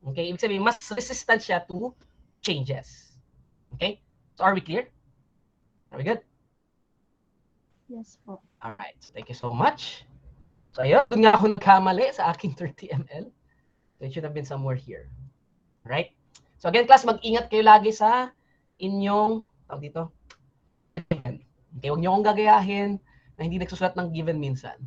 Okay, ibig sabihin, mas resistant siya to changes. Okay, so are we clear? Are we good? Yes po. Alright, so thank you so much. So ayun, doon nga ako nagkamali sa aking 30 ml. So it should have been somewhere here. Right? So again, class, mag-ingat kayo lagi sa inyong, tawag dito, okay, huwag niyo akong gagayahin na hindi nagsusulat ng given minsan.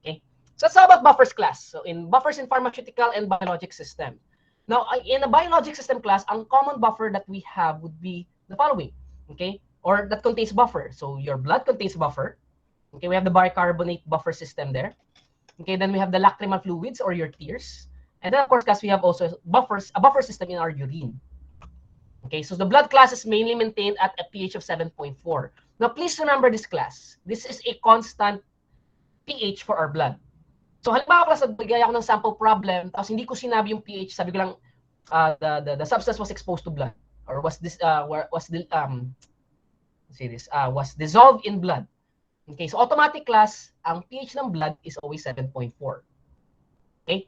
Okay? So let's talk about buffers, class. So in buffers in pharmaceutical and biologic system. Now, in a biologic system, class, ang common buffer that we have would be the following. Okay? Or that contains buffer. So your blood contains buffer. Okay, we have the bicarbonate buffer system there. Okay, then we have the lacrimal fluids or your tears. And then, of course, class, we have also a buffer system in our urine. Okay, so the blood class is mainly maintained at a pH of 7.4. Now, please remember this, class. This is a constant pH for our blood. So, halimbawa, class, nagbigay ako ng sample problem, tapos hindi ko sinabi yung pH, sabi ko lang, the substance was exposed to blood, or was dissolved in blood. Okay, so automatic, class, ang pH ng blood is always 7.4. Okay?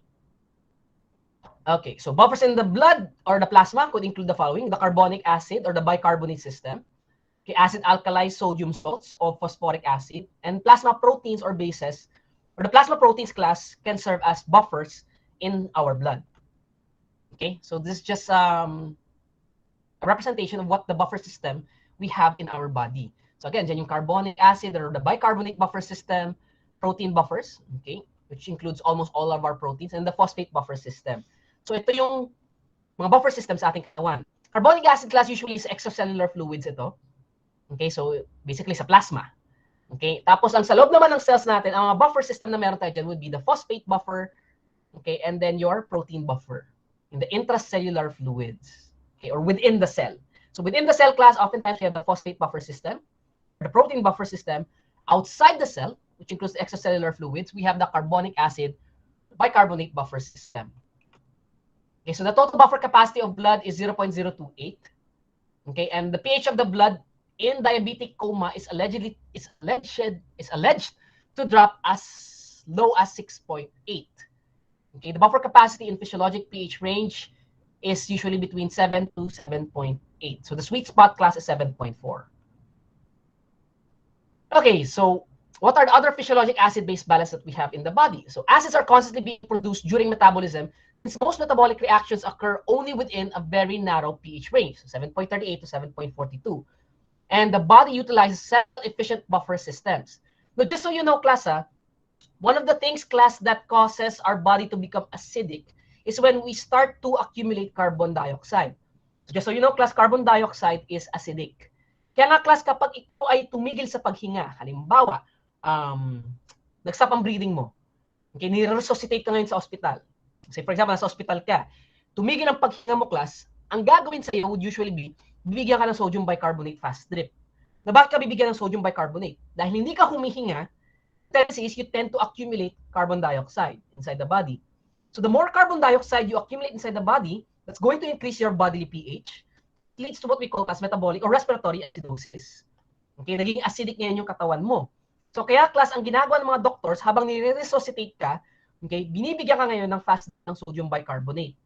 Okay, so buffers in the blood or the plasma could include the following: the carbonic acid or the bicarbonate system, okay, acid alkali sodium salts or phosphoric acid, and plasma proteins or bases, or the plasma proteins, class, can serve as buffers in our blood. Okay, so this is just a representation of what the buffer system we have in our body. So again, dyan yung carbonic acid or the bicarbonate buffer system, protein buffers, okay, which includes almost all of our proteins, and the phosphate buffer system. So ito yung mga buffer systems sa ating katawan. Carbonic acid, class, usually is extracellular fluids ito. Okay, so basically sa plasma. Okay, tapos ang sa loob naman ng cells natin, ang mga buffer system na meron tayo dyan would be the phosphate buffer, okay, and then your protein buffer in the intracellular fluids, okay, or within the cell. So within the cell, class, oftentimes we have the phosphate buffer system, the protein buffer system. Outside the cell, which includes the extracellular fluids, we have the carbonic acid bicarbonate buffer system. Okay, so the total buffer capacity of blood is 0.028. Okay, and the pH of the blood in diabetic coma is alleged to drop as low as 6.8. Okay, the buffer capacity in physiologic pH range is usually between 7 to 7.8. So the sweet spot, class, is 7.4. Okay, so what are the other physiologic acid-base balances that we have in the body? So acids are constantly being produced during metabolism, since most metabolic reactions occur only within a very narrow pH range, so 7.38 to 7.42. And the body utilizes several efficient buffer systems. But just so you know, class, one of the things, class, that causes our body to become acidic is when we start to accumulate carbon dioxide. So just so you know, class, carbon dioxide is acidic. Kaya nga, class, kapag ikaw ay tumigil sa paghinga, halimbawa, nag-stop ang breathing mo, okay, nire-resuscitate ka ngayon sa ospital. Say, for example, nasa ospital ka, tumigil ang paghinga mo, class, ang gagawin sa iyo would usually be, bibigyan ka ng sodium bicarbonate fast drip. Na bakit ka bibigyan ng sodium bicarbonate? Dahil hindi ka humihinga, tendency is you tend to accumulate carbon dioxide inside the body. So the more carbon dioxide you accumulate inside the body, that's going to increase your bodily pH. It leads to what we call as metabolic or respiratory acidosis. Okay, naging acidic ngayon yung katawan mo. So kaya class, ang ginagawa ng mga doctors habang nire-resuscitate ka, okay, binibigyan ka ngayon ng fast ng sodium bicarbonate.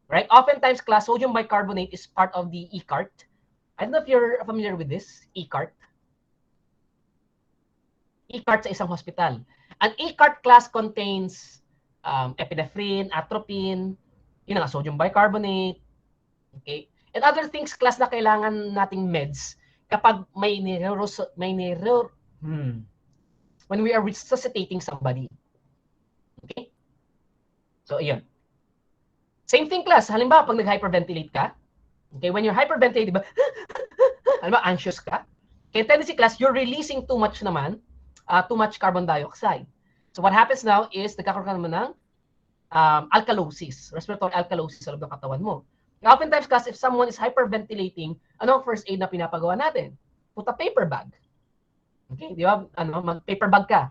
Right? Oftentimes class, sodium bicarbonate is part of the E-cart. I don't know if you're familiar with this, E-cart. E-cart sa isang hospital. An E-cart class contains epinephrine, atropine, yun nga, sodium bicarbonate, okay? And other things class na kailangan nating meds kapag when we are resuscitating somebody. Okay? So, ayun. Same thing class. Halimbawa, pag nag-hyperventilate ka, okay, when you're hyperventilating, diba, halimbawa, anxious ka, okay, tendency class, you're releasing too much naman, too much carbon dioxide. So what happens now is, nagkakaroon ka naman ng alkalosis, respiratory alkalosis sa loob ng katawan mo. Oftentimes, class, if someone is hyperventilating, ano ang first aid na pinapagawa natin? Put a paper bag. Okay, di ba? Mag-paper bag ka.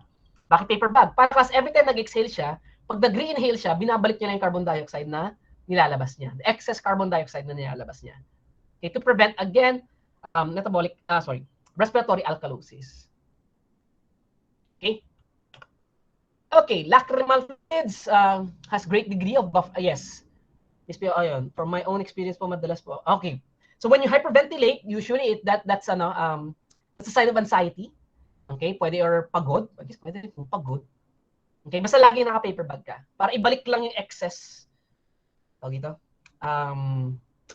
Bakit paper bag? Para class, every time nag-exhale siya, pag nag-re-inhale siya, binabalik niya lang yung carbon dioxide na nilalabas niya. The excess carbon dioxide na nilalabas niya. Okay, to prevent, again, respiratory alkalosis. Okay? Okay, lacrimal fluids has great degree of yes. Ayun, from my own experience po, madalas po. Okay. So when you hyperventilate, usually that's a sign of anxiety. Okay, pwede or pagod. Pwede kung pagod. Okay, basta lagi naka-paper bag ka. Para ibalik lang yung excess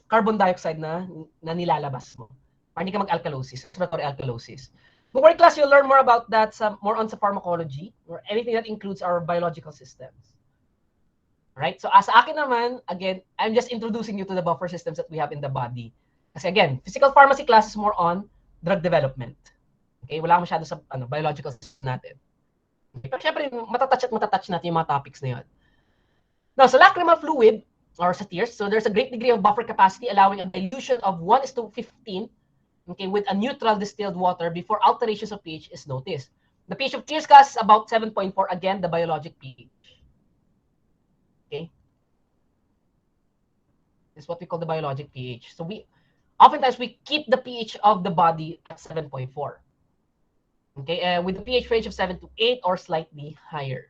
carbon dioxide na nilalabas mo. Para hindi ka mag-alkalosis, respiratory alkalosis. Kung work class, you'll learn more about that, more on sa pharmacology, or anything that includes our biological systems. Right? So, as akin naman, again, I'm just introducing you to the buffer systems that we have in the body. Kasi again, physical pharmacy class is more on drug development. Okay? Wala masyado sa biological system natin. Okay? Pero syempre, matatouch natin yung mga topics na yun. Now, sa lacrimal fluid, or sa tears, so there's a great degree of buffer capacity allowing a dilution of 1:15, okay, with a neutral distilled water before alterations of pH is noticed. The pH of tears class is about 7.4, again, the biologic pH. Okay? This is what we call the biologic pH. So oftentimes we keep the pH of the body at 7.4. Okay, with the pH range of 7 to 8 or slightly higher.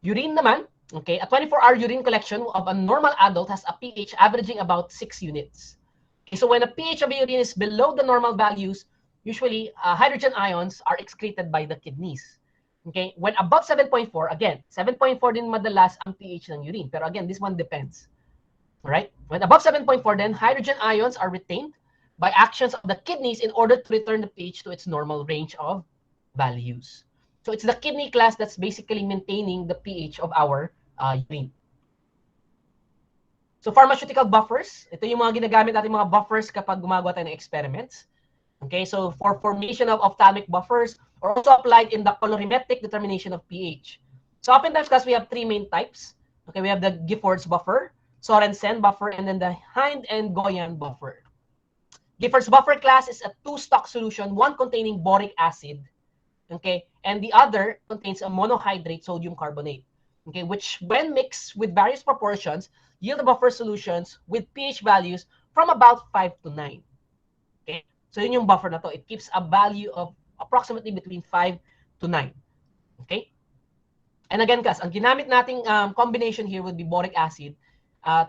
Urine naman, okay, a 24-hour urine collection of a normal adult has a pH averaging about 6 units. Okay, so when the pH of the urine is below the normal values, usually hydrogen ions are excreted by the kidneys. Okay, when above 7.4, again, 7.4 din madalas ang pH ng urine. Pero again, this one depends. Alright? When above 7.4, then hydrogen ions are retained by actions of the kidneys in order to return the pH to its normal range of values. So it's the kidney class that's basically maintaining the pH of our urine. So pharmaceutical buffers, ito yung mga ginagamit natin mga buffers kapag gumagawa tayo ng experiments. Okay, so for formation of ophthalmic buffers are also applied in the colorimetric determination of pH. So oftentimes, class, we have three main types. Okay, we have the Gifford's buffer, Sorensen buffer, and then the Hind and Goyan buffer. Gifford's buffer class is a two-stock solution, one containing boric acid, okay, and the other contains a monohydrate sodium carbonate, okay, which when mixed with various proportions yield the buffer solutions with pH values from about 5 to 9. Okay, so yun yung buffer na to. It keeps a value of approximately between 5 to 9. Okay, and again, guys, ang ginamit nating combination here would be boric acid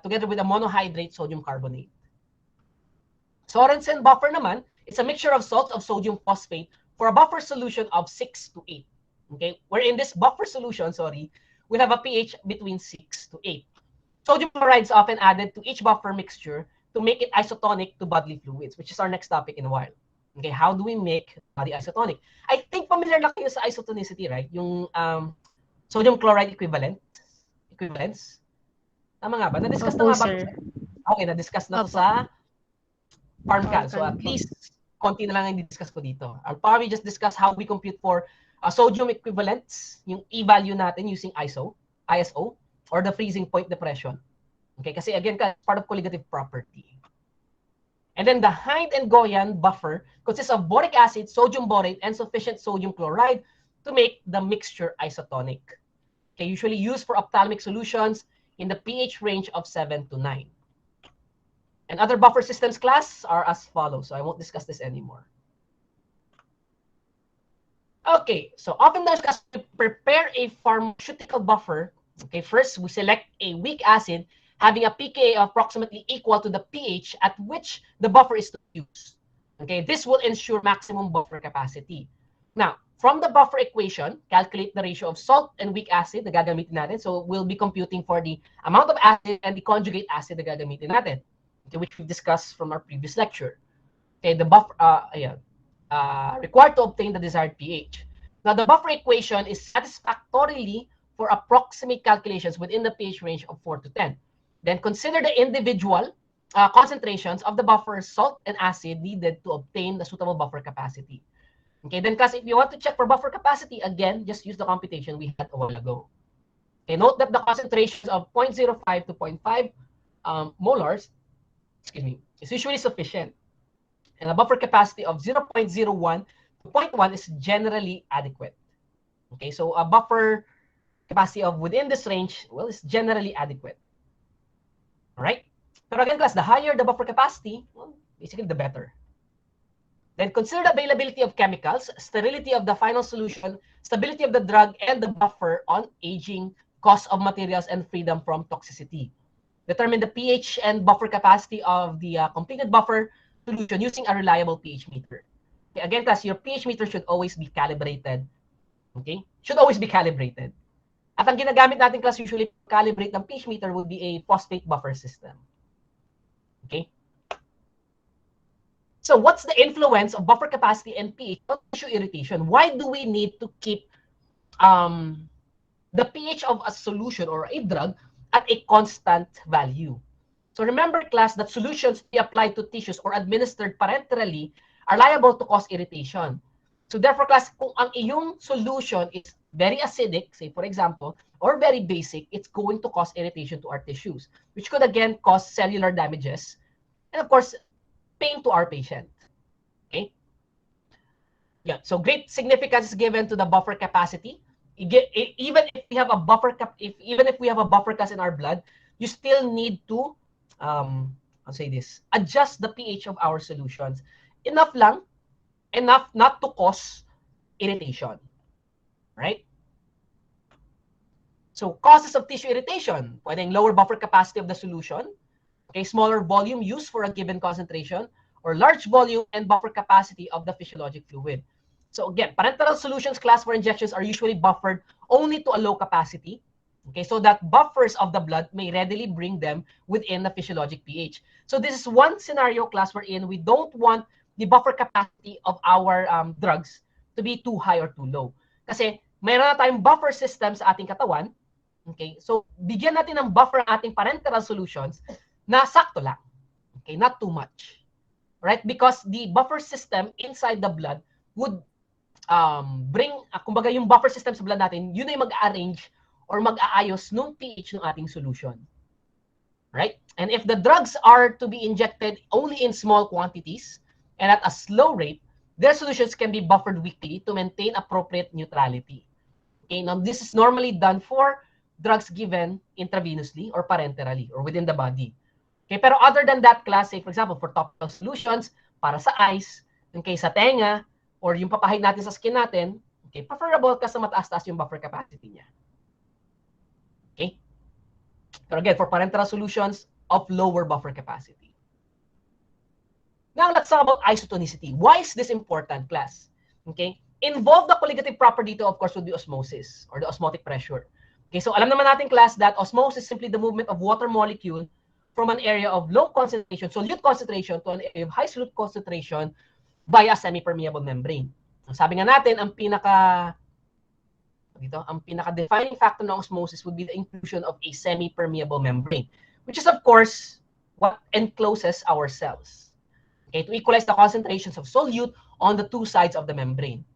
together with a monohydrate sodium carbonate. Sorensen buffer naman is a mixture of salts of sodium phosphate for a buffer solution of 6 to 8. Okay, where in this buffer solution, we have a pH between 6 to 8. Sodium chloride is often added to each buffer mixture to make it isotonic to bodily fluids, which is our next topic in a while. Okay, how do we make body isotonic? I think familiar na kayo sa isotonicity, right? Yung sodium chloride equivalence. Tama nga ba? Na-discuss na nga ba? Okay, na-discuss na to sa PharmCal. So at least, konti na lang yung discuss ko dito. I'll probably just discuss how we compute for sodium equivalents, yung E-value natin using ISO, or the freezing point depression. Okay, kasi again, part of colligative property. And then the Hind and Goyan buffer consists of boric acid, sodium borate, and sufficient sodium chloride to make the mixture isotonic. Okay, usually used for ophthalmic solutions in the pH range of 7 to 9. And other buffer systems class are as follows. So I won't discuss this anymore. Okay, so oftentimes class, we prepare a pharmaceutical buffer. Okay, first we select a weak acid having a pKa approximately equal to the pH at which the buffer is to be used. Okay, this will ensure maximum buffer capacity. Now, from the buffer equation, calculate the ratio of salt and weak acid na gagamitin natin. So we'll be computing for the amount of acid and the conjugate acid na gagamitin natin, okay, which we discussed from our previous lecture. Okay, the buffer, required to obtain the desired pH. Now, the buffer equation is satisfactorily for approximate calculations within the pH range of 4 to 10. Then consider the individual concentrations of the buffer salt and acid needed to obtain the suitable buffer capacity. Okay, then class, if you want to check for buffer capacity, again, just use the computation we had a while ago. Okay, note that the concentrations of 0.05 to 0.5 molars, excuse me, is usually sufficient. And a buffer capacity of 0.01 to 0.1 is generally adequate. Okay, so a buffer capacity of within this range, well, is generally adequate. All right? Pero again, class, the higher the buffer capacity, well, basically the better. Then consider the availability of chemicals, sterility of the final solution, stability of the drug, and the buffer on aging, cost of materials, and freedom from toxicity. Determine the pH and buffer capacity of the completed buffer solution using a reliable pH meter. Okay, again, class, your pH meter should always be calibrated. Okay? Should always be calibrated. At ang ginagamit natin, class, usually calibrate ng pH meter will be a phosphate buffer system. Okay? So what's the influence of buffer capacity and pH on tissue irritation? Why do we need to keep the pH of a solution or a drug at a constant value? So remember, class, that solutions be applied to tissues or administered parenterally are liable to cause irritation. So therefore, class, kung ang iyong solution is very acidic, say for example, or very basic, it's going to cause irritation to our tissues, which could again cause cellular damages, and of course, pain to our patient. Okay? Yeah. So great significance is given to the buffer capacity. Even if we have a buffer even if we have a buffer gas in our blood, you still need to I'll say this, adjust the pH of our solutions. Enough not to cause irritation. Right? So causes of tissue irritation, pwedeng lower buffer capacity of the solution, okay, smaller volume used for a given concentration, or large volume and buffer capacity of the physiologic fluid. So again, parenteral solutions class for injections are usually buffered only to a low capacity, okay, so that buffers of the blood may readily bring them within the physiologic pH. So this is one scenario class wherein we don't want the buffer capacity of our drugs to be too high or too low. Kasi mayroon na tayong buffer system sa ating katawan, okay, so bigyan natin ng buffer ang ating parenteral solutions na sakto lang, okay, not too much. Right? Because the buffer system inside the blood would bring, kumbaga yung buffer system sa blood natin, yun ay mag-arrange or mag-aayos nung pH ng ating solution. Right? And if the drugs are to be injected only in small quantities and at a slow rate, their solutions can be buffered weakly to maintain appropriate neutrality. Okay, now this is normally done for drugs given intravenously or parenterally or within the body. Okay, pero other than that class, say for example, for topical solutions, para sa eyes, okay, sa tenga, or yung papahid natin sa skin natin, okay, preferable kasi mataas-taas yung buffer capacity niya. Okay? Pero again, for parenteral solutions of lower buffer capacity. Now, let's talk about isotonicity. Why is this important, class? Okay? Involve the colligative property to, of course, would be osmosis or the osmotic pressure. Okay, so alam naman natin, class, that osmosis is simply the movement of water molecule from an area of low concentration, solute concentration, to an area of high solute concentration via semi-permeable membrane. Sabi nga natin, ang pinaka-defining factor ng osmosis would be the inclusion of a semi-permeable membrane, which is, of course, what encloses our cells. Okay, to equalize the concentrations of solute on the two sides of the membrane.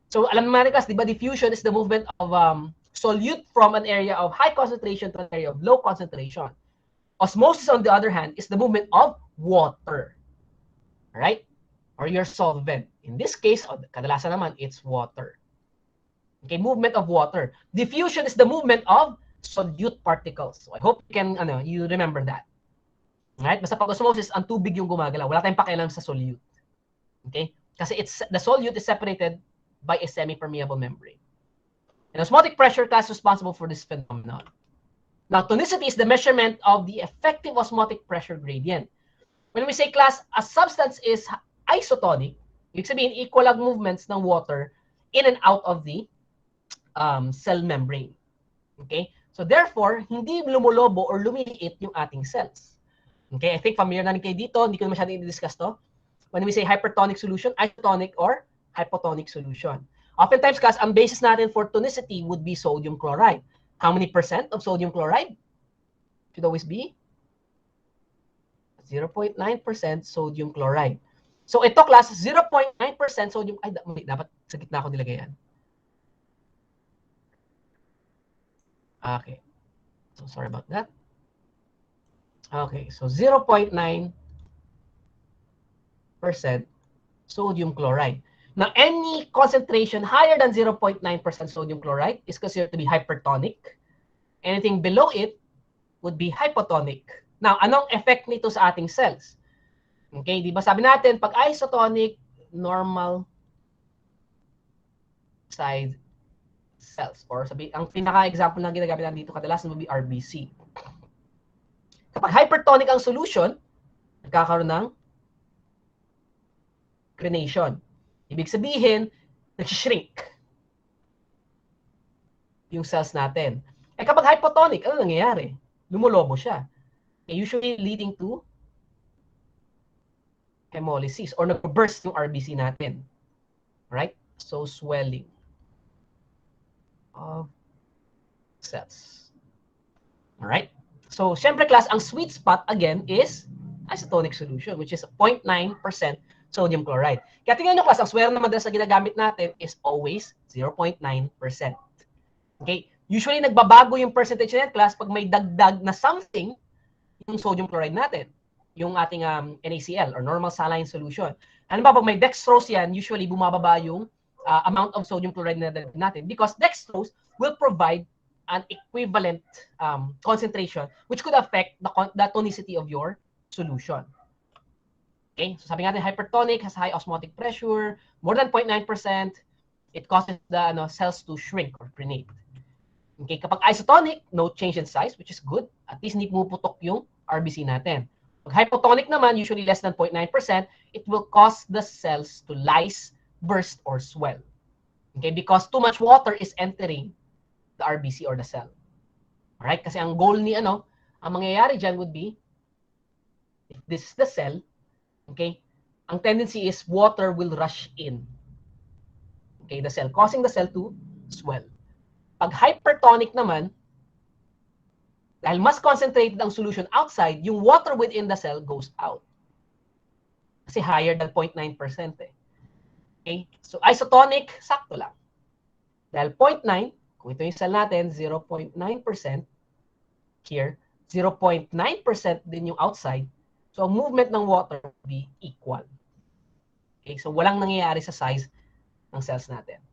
So, alam naman natin, di ba, diffusion is the movement of solute from an area of high concentration to an area of low concentration. Osmosis, on the other hand, is the movement of water, right? Or your solvent. In this case, kadalasan naman, it's water. Okay, movement of water. Diffusion is the movement of solute particles. So I hope you can, you remember that. Right? Basta pag osmosis, ang tubig yung gumagalaw. Wala tayong pakialam sa solute. Okay? Kasi the solute is separated by a semi-permeable membrane. And osmotic pressure class responsible for this phenomenon. Now, tonicity is the measurement of the effective osmotic pressure gradient. When we say class, a substance is isotonic, ibig sabihin, equal ang movements ng water in and out of the cell membrane. Okay? So therefore, hindi lumulobo or lumiliit yung ating cells. Okay? I think familiar na rin kayo dito. Hindi ko na masyadong i-discuss to. When we say hypertonic solution, isotonic or hypotonic solution. Oftentimes, class, ang basis natin for tonicity would be sodium chloride. How many % of sodium chloride? Should always be 0.9% sodium chloride. So ito, class, 0.9% sodium. Ay, dapat sa gitna ko nilagay yan. Okay. So sorry about that. Okay, so 0.9% sodium chloride. Now, any concentration higher than 0.9% sodium chloride is considered to be hypertonic. Anything below it would be hypotonic. Now, anong effect nito sa ating cells? Okay, di ba sabi natin, pag isotonic, normal size cells. Or sabi, ang pinaka-example na ginagamit natin dito kadalasan would be RBC. Kapag hypertonic ang solution, nagkakaroon ng crenation. Ibig sabihin, nag-shrink yung cells natin. Eh kapag hypotonic, ano nangyayari? Lumulobo siya. Usually leading to hemolysis or nag-burst yung RBC natin. Right? So, swelling of cells. Alright? So, syempre class, ang sweet spot again is isotonic solution, which is 0.9% sodium chloride. Kaya tingnan nyo class, ang swero na madalas na ginagamit natin is always 0.9%. Okay? Usually, nagbabago yung percentage na class pag may dagdag na something yung sodium chloride natin, yung ating NaCl or normal saline solution. Ano ba, pag may dextrose yan, usually bumababa yung amount of sodium chloride na natin because dextrose will provide an equivalent concentration which could affect the tonicity of your solution. Okay, so sabi natin hypertonic has high osmotic pressure, more than 0.9%, it causes the cells to shrink or crenate. Okay, kapag isotonic, no change in size, which is good. At least hindi pumuputok yung RBC natin. Pag hypotonic naman, usually less than 0.9%, it will cause the cells to lyse, burst, or swell. Okay, because too much water is entering the RBC or the cell. Alright, kasi ang goal ni ang mangyayari dyan would be, if this is the cell, okay, ang tendency is water will rush in. Okay, the cell, causing the cell to swell. Pag hypertonic naman, dahil mas concentrated ang solution outside, yung water within the cell goes out. Kasi higher than 0.9% eh. Okay, so isotonic, sakto lang. Dahil 0.9, kung ito yung cell natin, 0.9% here, 0.9% din yung outside. So, ang movement ng water will be equal. Okay, so walang nangyayari sa size ng cells natin.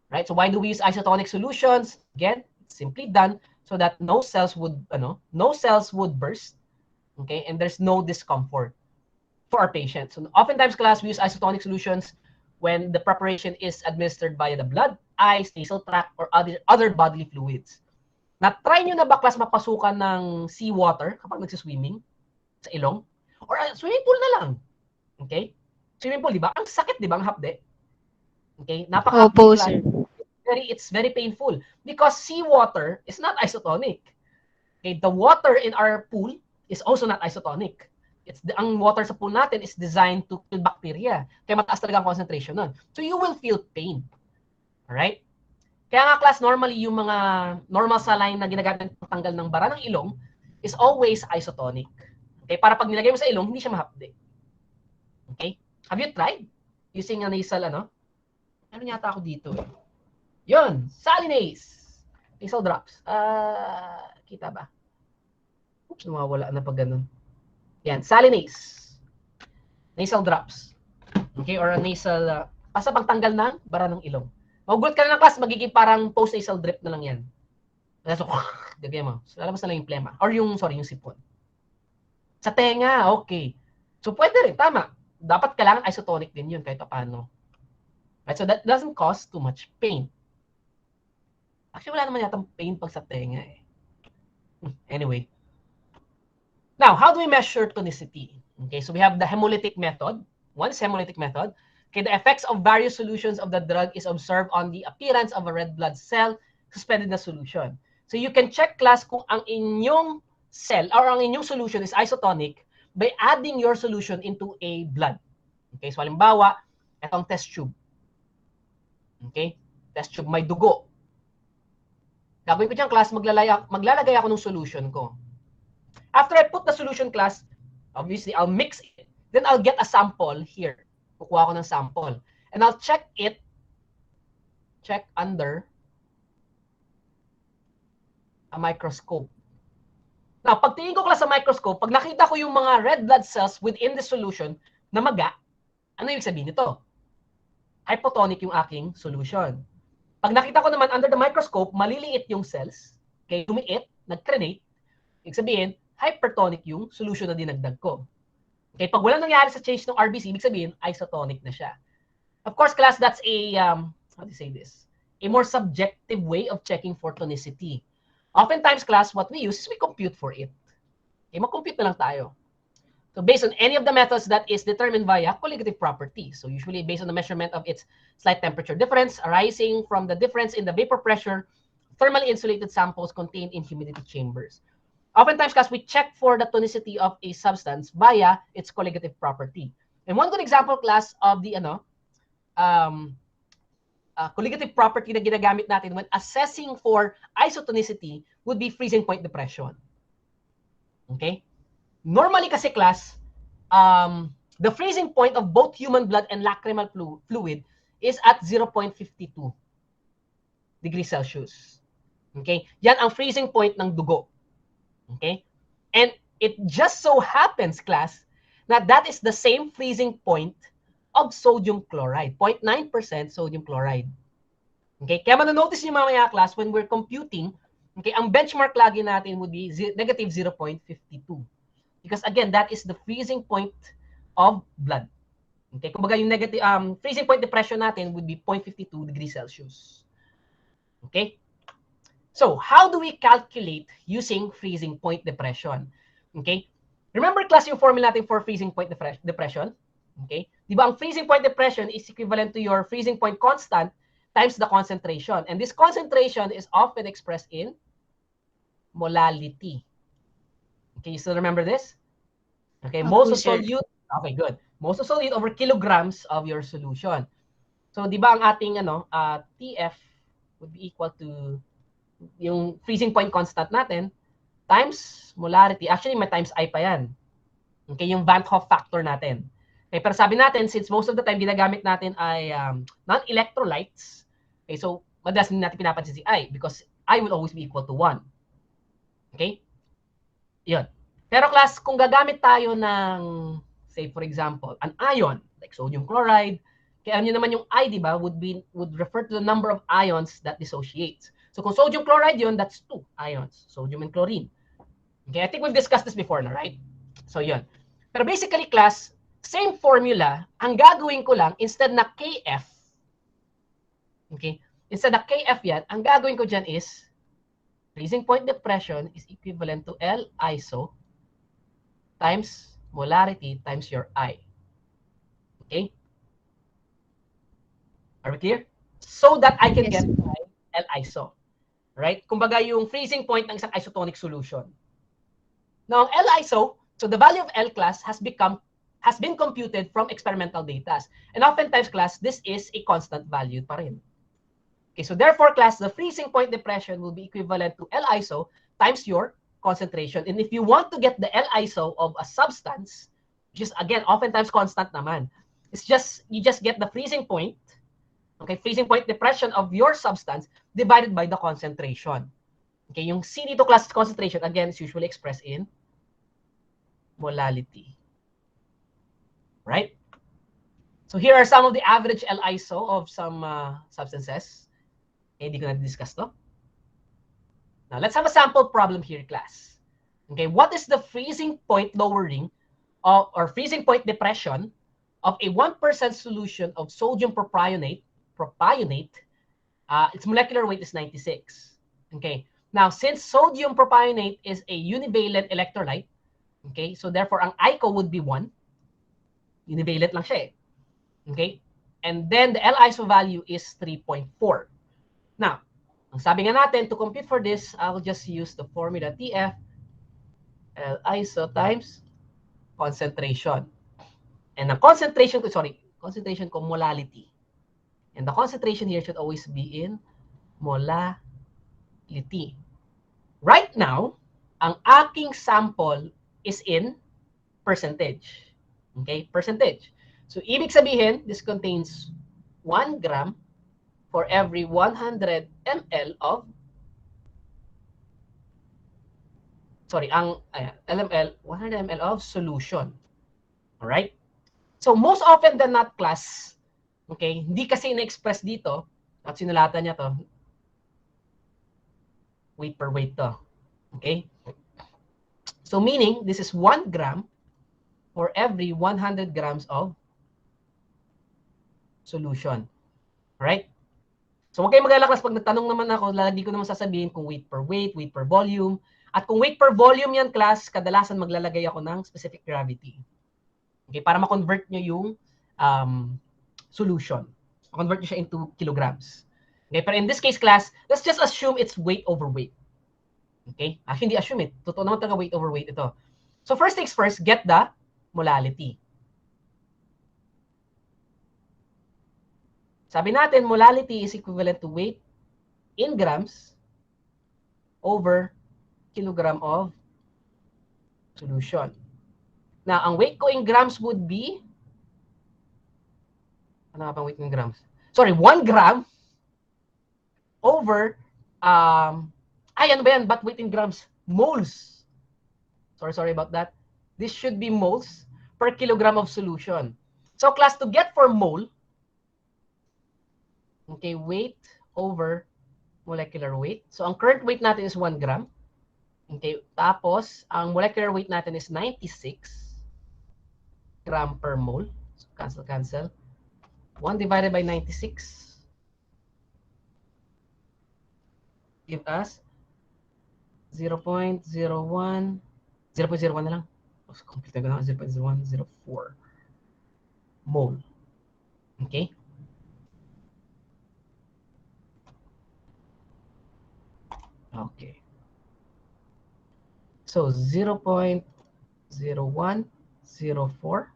Right? So, why do we use isotonic solutions? Again, it's simply done so that no cells would burst. Okay, and there's no discomfort for our patients. So, oftentimes, class, we use isotonic solutions when the preparation is administered via the blood, eyes, nasal tract, or other bodily fluids. Na-try nyo na ba, class, mapasukan ng seawater kapag nagsiswimming sa ilong? Or swimming pool na lang. Okay? Swimming pool, di ba? Ang sakit, di ba? Ang hapde. Okay? Opo, sir. It's very painful because seawater is not isotonic. Okay? The water in our pool is also not isotonic. Ang water sa pool natin is designed to kill bacteria. Kaya mataas talaga ang concentration nun. So you will feel pain. Alright? Kaya nga class, normally yung mga normal saline na ginagamit ng tanggal ng bara ng ilong is always isotonic. Okay? Para pag nilagay mo sa ilong, hindi siya mahapde. Okay? Have you tried using a nasal, ano yata ako dito eh. Yun, salinase. Nasal drops. Kita ba? Oops, nawawala na pag ganun. Yan, salinase. Nasal drops. Okay, or a nasal, basta pagtanggal ng bara ng ilong. Magugulat ka na ng class, magiging parang post-nasal drip na lang yan. So, gagawin mo. So, lalabas na lang yung plema. Or yung sipon. Sa tenga, okay. So, pwede rin, tama. Dapat kailangan isotonic din yun kahit paano. Right? So, that doesn't cause too much pain. Actually, wala naman yatang pain pag sa tenga eh. Anyway. Now, how do we measure tonicity? Okay, so we have the hemolytic method. One is hemolytic method. Okay, the effects of various solutions of the drug is observed on the appearance of a red blood cell suspended in the solution. So you can check, class, kung ang inyong cell or ang inyong solution is isotonic by adding your solution into a blood. Okay, so halimbawa, itong test tube. Okay, test tube, may dugo. Gagawin ko dyan, class, maglalagay ako ng solution ko. After I put the solution, class, obviously, I'll mix it. Then I'll get a sample here. Kukuha ko ng sample. And I'll check it. Check under a microscope. Now, pag tingin ko, class, sa microscope, pag nakita ko yung mga red blood cells within the solution na maga, ano yung sabihin nito? Hypotonic yung aking solution. Pag nakita ko naman under the microscope, maliliit yung cells, okay, lumiit, nag-crenate, ibig sabihin, hypertonic yung solution na dinagdag ko. Okay, pag walang nangyari sa change ng RBC, ibig sabihin, isotonic na siya. Of course, class, that's a, how do you say this? A more subjective way of checking for tonicity. Oftentimes, class, what we use is we compute for it. Okay, mag-compute na lang tayo. So based on any of the methods that is determined via colligative property. So usually based on the measurement of its slight temperature difference arising from the difference in the vapor pressure, thermally insulated samples contained in humidity chambers. Oftentimes, class, we check for the tonicity of a substance via its colligative property. And one good example, class, of the colligative property na ginagamit natin when assessing for isotonicity would be freezing point depression. Okay? Normally kasi, class, the freezing point of both human blood and lacrimal fluid is at 0.52 degrees Celsius. Okay? Yan ang freezing point ng dugo. Okay? And it just so happens, class, that is the same freezing point of sodium chloride, 0.9% sodium chloride. Okay? Kaya manonotice niyo mamaya, class, when we're computing, okay, ang benchmark lagi natin would be negative 0.52. Because again, that is the freezing point of blood. Okay? Kumbaga yung negative, freezing point depression natin would be 0.52 degrees Celsius. Okay? So, how do we calculate using freezing point depression? Okay? Remember, class, yung formula natin for freezing point depression? Okay? Di ba ang freezing point depression is equivalent to your freezing point constant times the concentration. And this concentration is often expressed in molality. Okay, you still remember this? Okay, most of solute. Okay, good. Most of solute over kilograms of your solution. So, di ba ang ating TF would be equal to yung freezing point constant natin times molarity. Actually, may times I pa yan. Okay, yung Van Hoff factor natin. Okay, pero sabi natin, since most of the time ginagamit natin ay non-electrolytes, okay, so madalas din natin pinapansin si I because I will always be equal to 1. Okay? Yun. Pero, class, kung gagamit tayo ng, say, for example, an ion, like sodium chloride, kaya nyo naman yung I, di ba, would refer to the number of ions that dissociates. So, kung sodium chloride yun, that's 2 ions, sodium and chlorine. Okay, I think we've discussed this before na, right? So, yun. Pero basically, class, same formula, ang gagawin ko lang, instead na KF, okay, instead na KF yan, ang gagawin ko dyan is, freezing point depression is equivalent to L iso times molarity times your I. Okay? Are we clear? So that I can get my L iso. Right? Kumbaga yung freezing point ng isang isotonic solution. Now, L iso, so the value of L, class, has been computed from experimental data. And oftentimes, class, this is a constant value pa rin. Okay, so therefore, class, the freezing point depression will be equivalent to L iso times your concentration. And if you want to get the L iso of a substance, which is, again, oftentimes constant naman, it's just, you just get the freezing point, okay, freezing point depression of your substance divided by the concentration. Okay, yung C dito, class, concentration, again, is usually expressed in molality. Right? So here are some of the average L iso of some substances. Hindi ko na-discuss to. Now, let's have a sample problem here, class. Okay, what is the freezing point lowering or freezing point depression of a 1% solution of sodium propionate? Its molecular weight is 96. Okay, now since sodium propionate is a univalent electrolyte, okay, so therefore ang ICO would be 1. Univalent lang siya eh. Okay, and then the L-iso value is 3.4. Now, ang sabi nga natin, to compute for this, I'll just use the formula TF L-iso times concentration. And the concentration ko molality. And the concentration here should always be in molality. Right now, ang aking sample is in percentage. Okay, percentage. So, ibig sabihin, this contains 1 gram for every 100 ml of, LML, 100 ml of solution. Alright? So, most often than not, class, okay, hindi kasi na-express dito, at sinulatan niya to, weight per weight to. Okay? So, meaning, this is 1 gram for every 100 grams of solution. Alright? So, huwag kayong mag-alala, class. Pag nagtanong naman ako, lagi ko naman sasabihin kung weight per volume. At kung weight per volume yan, class, kadalasan maglalagay ako ng specific gravity. Okay? Para ma-convert nyo yung solution. Ma-convert nyo siya into kilograms. Okay? Pero in this case, class, let's just assume it's weight over weight. Okay? Actually, hindi assume it. Totoo naman talaga weight over weight ito. So, first things first, get the molality. Sabi natin, molality is equivalent to weight in grams over kilogram of solution. Now, ang weight ko in grams would be, ano nga bang weight in grams? Sorry, 1 gram over, ano ba yan? But weight in grams? Moles. Sorry about that. This should be moles per kilogram of solution. So, class, to get for mole, okay, weight over molecular weight. So, ang current weight natin is 1 gram. Okay, tapos, ang molecular weight natin is 96 gram per mole. So, cancel. 1 divided by 96 give us 0.01 na lang. Complete ko na 0.0104 mole. Okay? Okay. So, 0.0104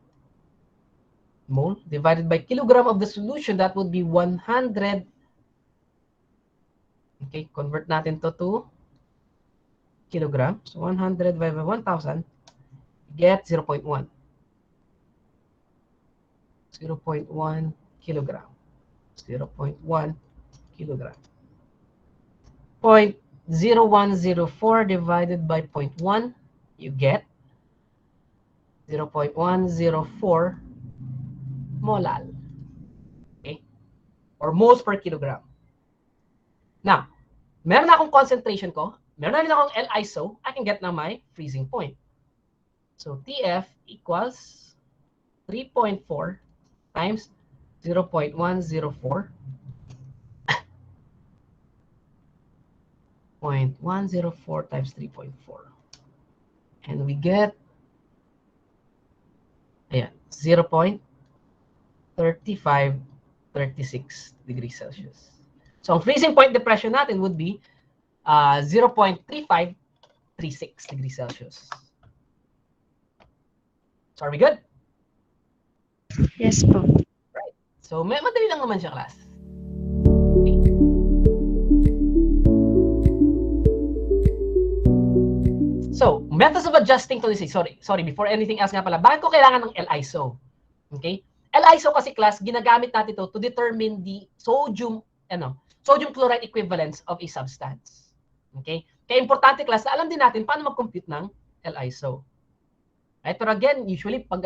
mole divided by kilogram of the solution, that would be 100. Okay, convert natin to kilograms. So 100 divided by 1,000, get 0.1. 0.1 kilogram. 0.1 kilogram. 0.0104 divided by 0.1, you get 0.104 molal. Okay? Or moles per kilogram. Now, meron na akong concentration ko, meron na rin akong L-iso, I can get na my freezing point. So, TF equals 3.4 times 0.104 0.104 times 3.4. And we get 0.3536 degrees Celsius. So, ang freezing point depression natin would be 0.3536 degrees Celsius. So, are we good? Yes po. Right. So, madali lang naman siya, class. So, methods of adjusting to this. Sorry, before anything else nga pala, bakit ko kailangan ng L-iso? Okay? L-iso kasi, class, ginagamit natin to determine the sodium chloride equivalence of a substance. Okay? Kaya importante, class, alam din natin paano mag-compute ng L-iso. Right? Pero again, usually, pag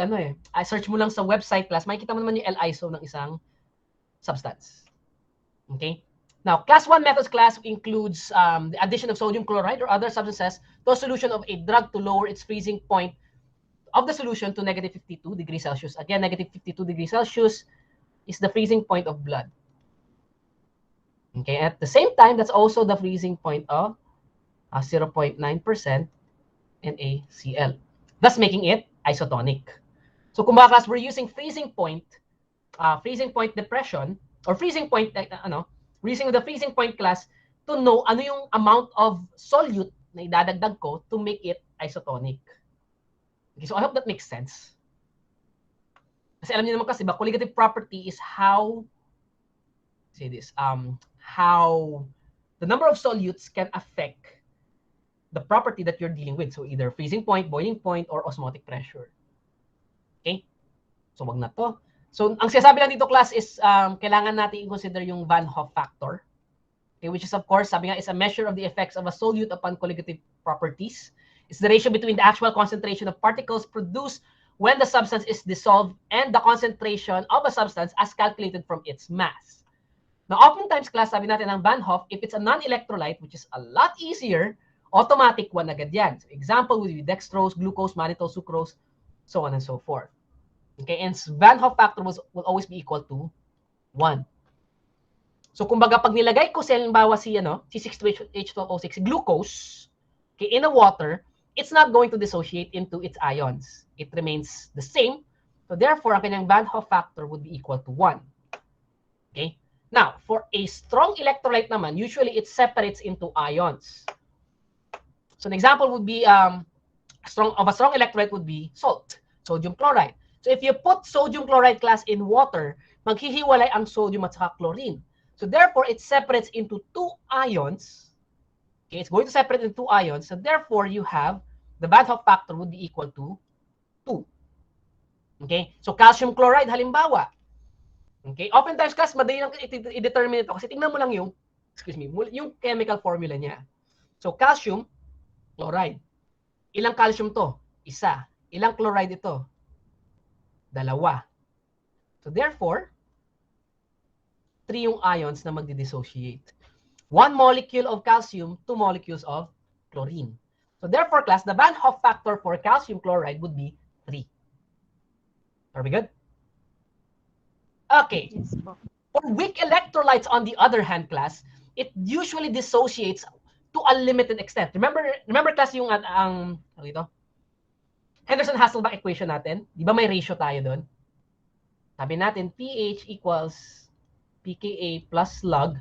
search mo lang sa website, class, makikita mo naman yung L-iso ng isang substance. Okay? Now, class 1 methods class includes the addition of sodium chloride or other substances to a solution of a drug to lower its freezing point of the solution to negative 52 degrees Celsius. Again, negative 52 degrees Celsius is the freezing point of blood. Okay, at the same time, that's also the freezing point of 0.9% NaCl, thus making it isotonic. So kung class, we're using freezing point depression, or freezing point, using the freezing point class to know ano yung amount of solute na idadagdag ko to make it isotonic. Okay, so I hope that makes sense. Kasi alam niyo naman kasi, colligative property is how, say this, how the number of solutes can affect the property that you're dealing with. So either freezing point, boiling point, or osmotic pressure. Okay? So wag na to. So ang sinasabi lang dito, class, is kailangan natin i-consider yung Van Hoff factor. Okay, which is, of course, sabi nga, is a measure of the effects of a solute upon colligative properties. It's the ratio between the actual concentration of particles produced when the substance is dissolved and the concentration of a substance as calculated from its mass. Now, oftentimes, class, sabi natin ng Van Hoff, if it's a non-electrolyte, which is a lot easier, automatic 1 agad yan. So, example would be dextrose, glucose, mannitol, sucrose, so on and so forth. Okay, and Van Hoff factor will always be equal to 1. So, kumbaga, pag nilagay ko sa halimbawa si C6H12O6, glucose, okay, in a water, it's not going to dissociate into its ions. It remains the same. So, therefore, ang kanyang Van Hoff factor would be equal to 1. Okay? Now, for a strong electrolyte naman, usually it separates into ions. So, an example would be, a strong electrolyte would be salt, sodium chloride. So, if you put sodium chloride class in water, maghihiwalay ang sodium at saka chlorine. So, therefore, it separates into 2 ions. Okay, it's going to separate into 2 ions. So, therefore, you have the Van Hoff factor would be equal to 2. Okay? So, calcium chloride, halimbawa. Okay? Oftentimes, class, madali lang i-determine ito kasi tingnan mo lang yung, yung chemical formula niya. So, calcium chloride. Ilang calcium to? Isa. Ilang chloride ito? 2. So, therefore, 3 yung ions na magdi-dissociate. 1 molecule of calcium, 2 molecules of chlorine. So therefore, class, the Van Hoff factor for calcium chloride would be 3. Are we good? Okay. Yes, po. For weak electrolytes, on the other hand, class, it usually dissociates to a limited extent. Remember class, yung Henderson-Hasselbalch equation natin? Di ba may ratio tayo doon? Sabi natin, pH equals pKa plus log,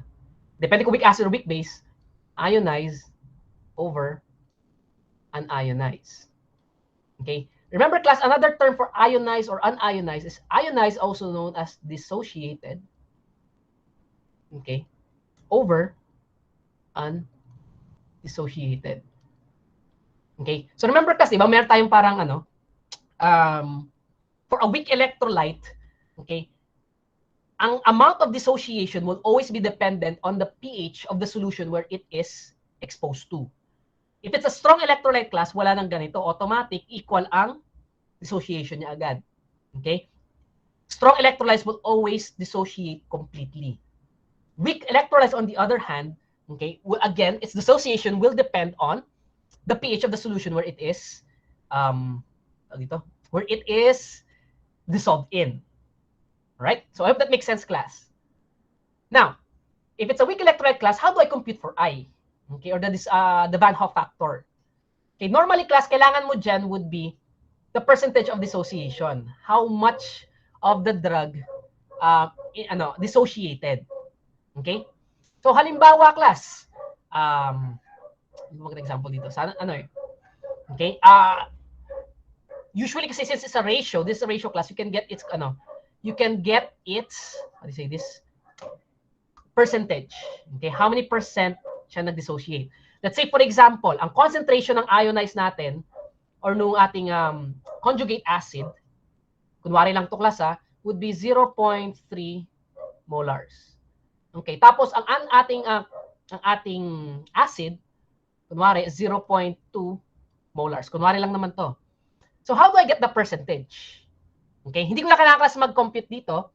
depende kung weak acid or weak base, ionized over unionized. Okay? Remember, class, another term for ionized or unionized is ionized, also known as dissociated. Okay? Over undissociated. Okay? So remember, class, diba, meron tayong parang for a weak electrolyte, okay, ang amount of dissociation will always be dependent on the pH of the solution where it is exposed to. If it's a strong electrolyte, class, wala nang ganito. Automatic, equal ang dissociation niya agad. Okay? Strong electrolytes will always dissociate completely. Weak electrolytes, on the other hand, okay, again, its dissociation will depend on the pH of the solution where it is dissolved in. Right? So I hope that makes sense, class. Now, if it's a weak electrolyte, class, how do I compute for I? Okay, or the Van Hoff factor. Okay, normally, class, kailangan mo dyan would be the percentage of dissociation. How much of the drug dissociated. Okay? So halimbawa, class, mag example dito. Sana Okay? Usually kasi since it's a ratio, this is a ratio, class, you can get its how do you say this? Percentage. Okay, how many percent siya nag-dissociate? Let's say, for example, ang concentration ng ionized natin or nung ating conjugate acid, kunwari lang to, class, would be 0.3 molars. Okay, tapos ang ating acid, kunwari 0.2 molars. Kunwari lang naman to. So how do I get the percentage? Okay, hindi ko na kailangan, class, mag-compute dito.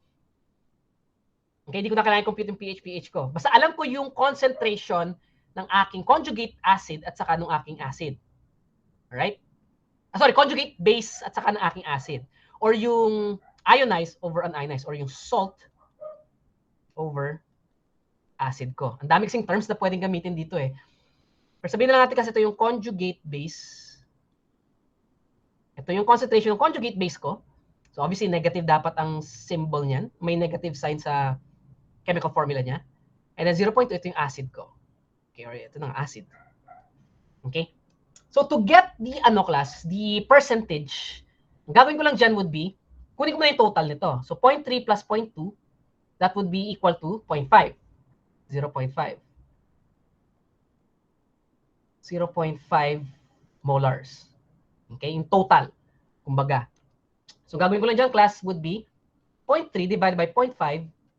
Okay, hindi ko na kailangan compute yung pH ko. Basta alam ko yung concentration ng aking conjugate acid at saka ng aking acid. Alright? Sorry, conjugate base at saka ng aking acid. Or yung ionized over unionized or yung salt over acid ko. Ang dami kasing terms na pwedeng gamitin dito eh. Pero sabihin na lang natin kasi ito yung conjugate base. Ito yung concentration ng conjugate base ko. So obviously negative dapat ang symbol niyan. May negative sign sa chemical formula niya. And then 0.2, ito yung acid ko. Okay, or ito ng acid. Okay? So to get the class, the percentage, ang gagawin ko lang dyan would be, kunin ko na yung total nito. So 0.3 plus 0.2, that would be equal to 0.5. 0.5. 0.5 molars. Okay, in total. Kumbaga. So gagawin ko lang dyan, class, would be 0.3 divided by 0.5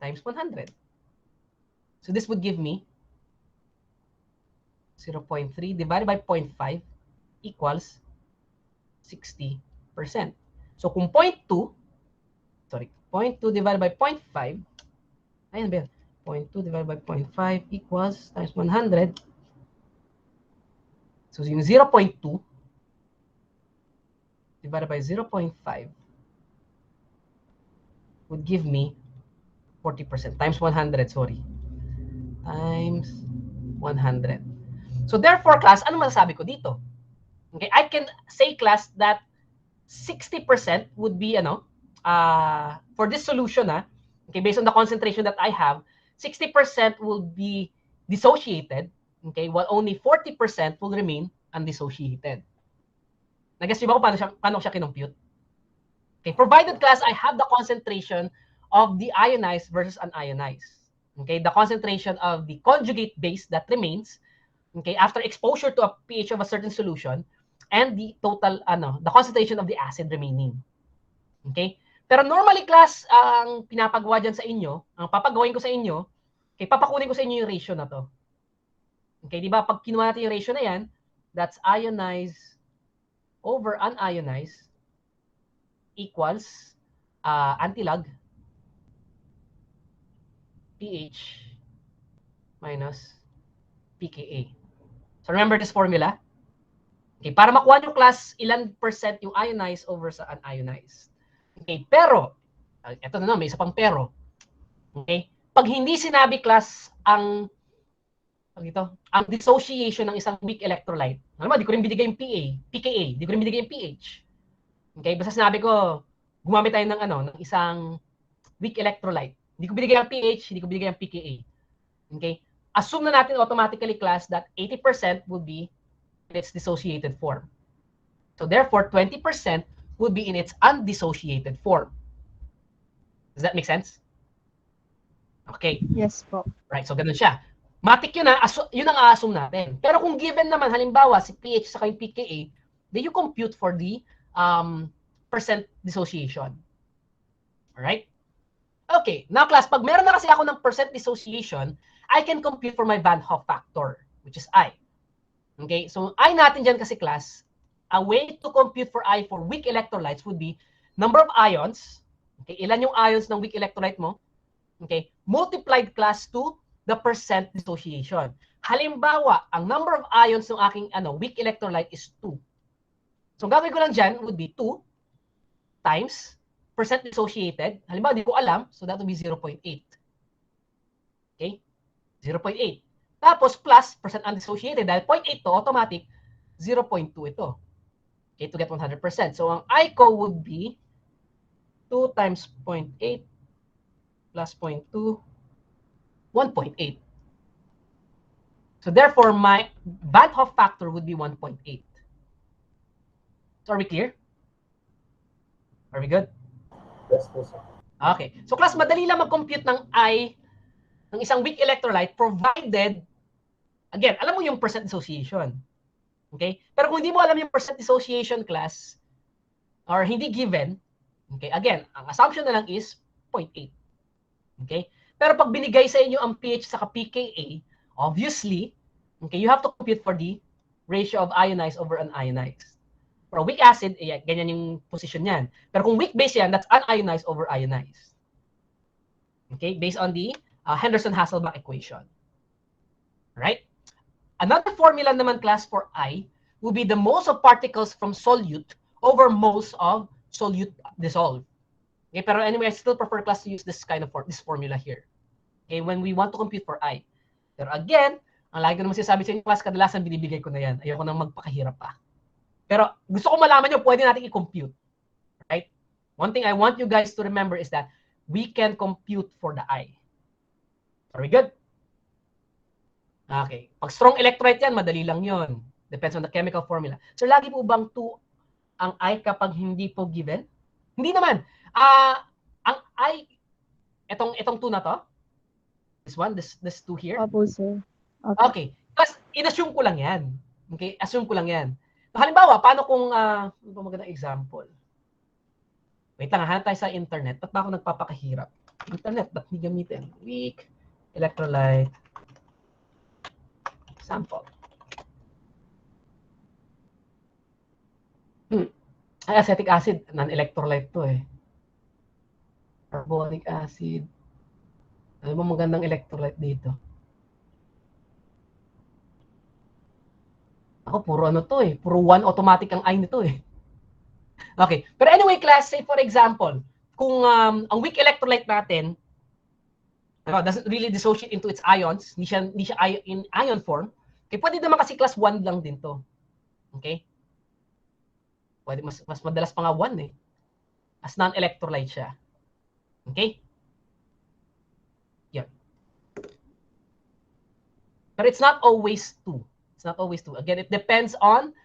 times 100. So this would give me 0.3 divided by 0.5 equals 60%. So kung 0.2 divided by 0.5, ayan ba, 0.2 divided by 0.5 equals times 100. So yung 0.2 divided by 0.5 would give me 40%. Times 100, sorry. Times 100. So therefore, class, ano masasabi ko dito? Okay, I can say, class, that 60% would be, for this solution, okay, based on the concentration that I have, 60% will be dissociated, okay, while only 40% will remain undissociated. Nag-guess niyo ba kung paano siya kinompute? Okay, provided, class, I have the concentration of the ionized versus unionized. Okay, the concentration of the conjugate base that remains, okay, after exposure to a pH of a certain solution, and the total, the concentration of the acid remaining. Okay? Pero normally, class, ang pinapagawa dyan sa inyo, ang papagawin ko sa inyo, okay, papakunin ko sa inyo yung ratio na to. Okay, di ba? Pag kinuha natin yung ratio na yan, that's ionized over unionized equals antilog pH minus pKa. So remember this formula? Okay, para makuha nyo, class, ilan percent yung ionized over sa unionized. Okay, pero, eto na, may isa pang pero. Okay, pag hindi sinabi, class, ang dissociation ng isang weak electrolyte, alam mo, di ko rin binigay yung pKa, di ko rin binigay yung pH. Okay, basta sinabi ko, gumamit tayo ng, ng isang weak electrolyte. Di ko binigay ang pH, di ko binigay ang pKa. Okay, assume na natin automatically, class, that 80% will be in its dissociated form. So therefore, 20% would be in its undissociated form. Does that make sense? Okay. Yes po. Right, so ganun siya. Matik yun, yun ang a-assume natin. Pero kung given naman, halimbawa, si pH sa yung pKa, then you compute for the percent dissociation. Alright? Okay, now class, pag meron na kasi ako ng percent dissociation, I can compute for my Van Hoff factor, which is I. Okay, so I natin dyan kasi, class, a way to compute for I for weak electrolytes would be number of ions. Okay, ilan yung ions ng weak electrolyte mo? Okay, multiplied, class, to the percent dissociation. Halimbawa, ang number of ions ng aking weak electrolyte is 2. So gagawin ko lang dyan would be 2 times percent dissociated. Halimbawa, di ko alam, so that would be 0.8. Okay, 0.8. Tapos plus percent undissociated, dahil 0.8 to, automatic, 0.2 ito. Okay, to get 100%. So ang I ko would be 2 times 0.8 plus 0.2, 1.8. So therefore, my Van Hoff factor would be 1.8. So are we clear? Are we good? Yes, po, sir. Okay. So class, madali lang mag-compute ng I ng isang weak electrolyte provided, again, alam mo yung percent dissociation. Okay? Pero kung hindi mo alam yung percent dissociation, class, or hindi given, okay, again, ang assumption na lang is 0.8. Okay? Pero pag binigay sa inyo ang pH sa pKa, obviously, okay, you have to compute for the ratio of ionized over unionized. For a weak acid, ganyan yung position niyan. Pero kung weak base yan, that's unionized over ionized. Okay, based on the Henderson-Hasselbalch equation. Right? Another formula naman, class, for I will be the moles of particles from solute over moles of solute dissolved. Okay, pero anyway, I still prefer, class, to use this kind of this formula here. Okay, when we want to compute for I. Pero again, ang lagi ko naman sinasabi sa inyo, class, kadalasan binibigay ko na yan. Ayoko nang magpakahirap pa. Pero gusto ko malaman nyo, pwede natin i-compute. Right? One thing I want you guys to remember is that we can compute for the I. Are we good? Okay. Pag strong electrolyte yan, madali lang yon. Depends on the chemical formula. So, lagi po bang 2 ang I kapag hindi po given? Hindi naman. Ang I, itong 2 na to, this one, this 2 here. Opo, sir. Okay. Plus, in-assume ko lang yan. Okay? Assume ko lang yan. So, halimbawa, paano kung, ano ba magandang example? Wait lang, hanap tayo sa internet. Ba't ba ako nagpapakahirap? Internet, ba't hindi gamitin? Weak electrolyte sample. Ay, acetic acid, non-electrolyte to eh. Carbonic acid. Ano ba magandang electrolyte dito? Ako, puro ano to eh. Puro 1 automatic ang I nito eh. Okay. Pero anyway, class, say for example, kung ang weak electrolyte natin doesn't really dissociate into its ions, hindi siya in ion form, okay, pwede naman kasi class 1 lang din to. Okay? Pwede mas madalas pa nga 1 eh. As non-electrolyte siya. Okay? Yan. Pero it's not always 2. It's not always 2. Again, it depends on,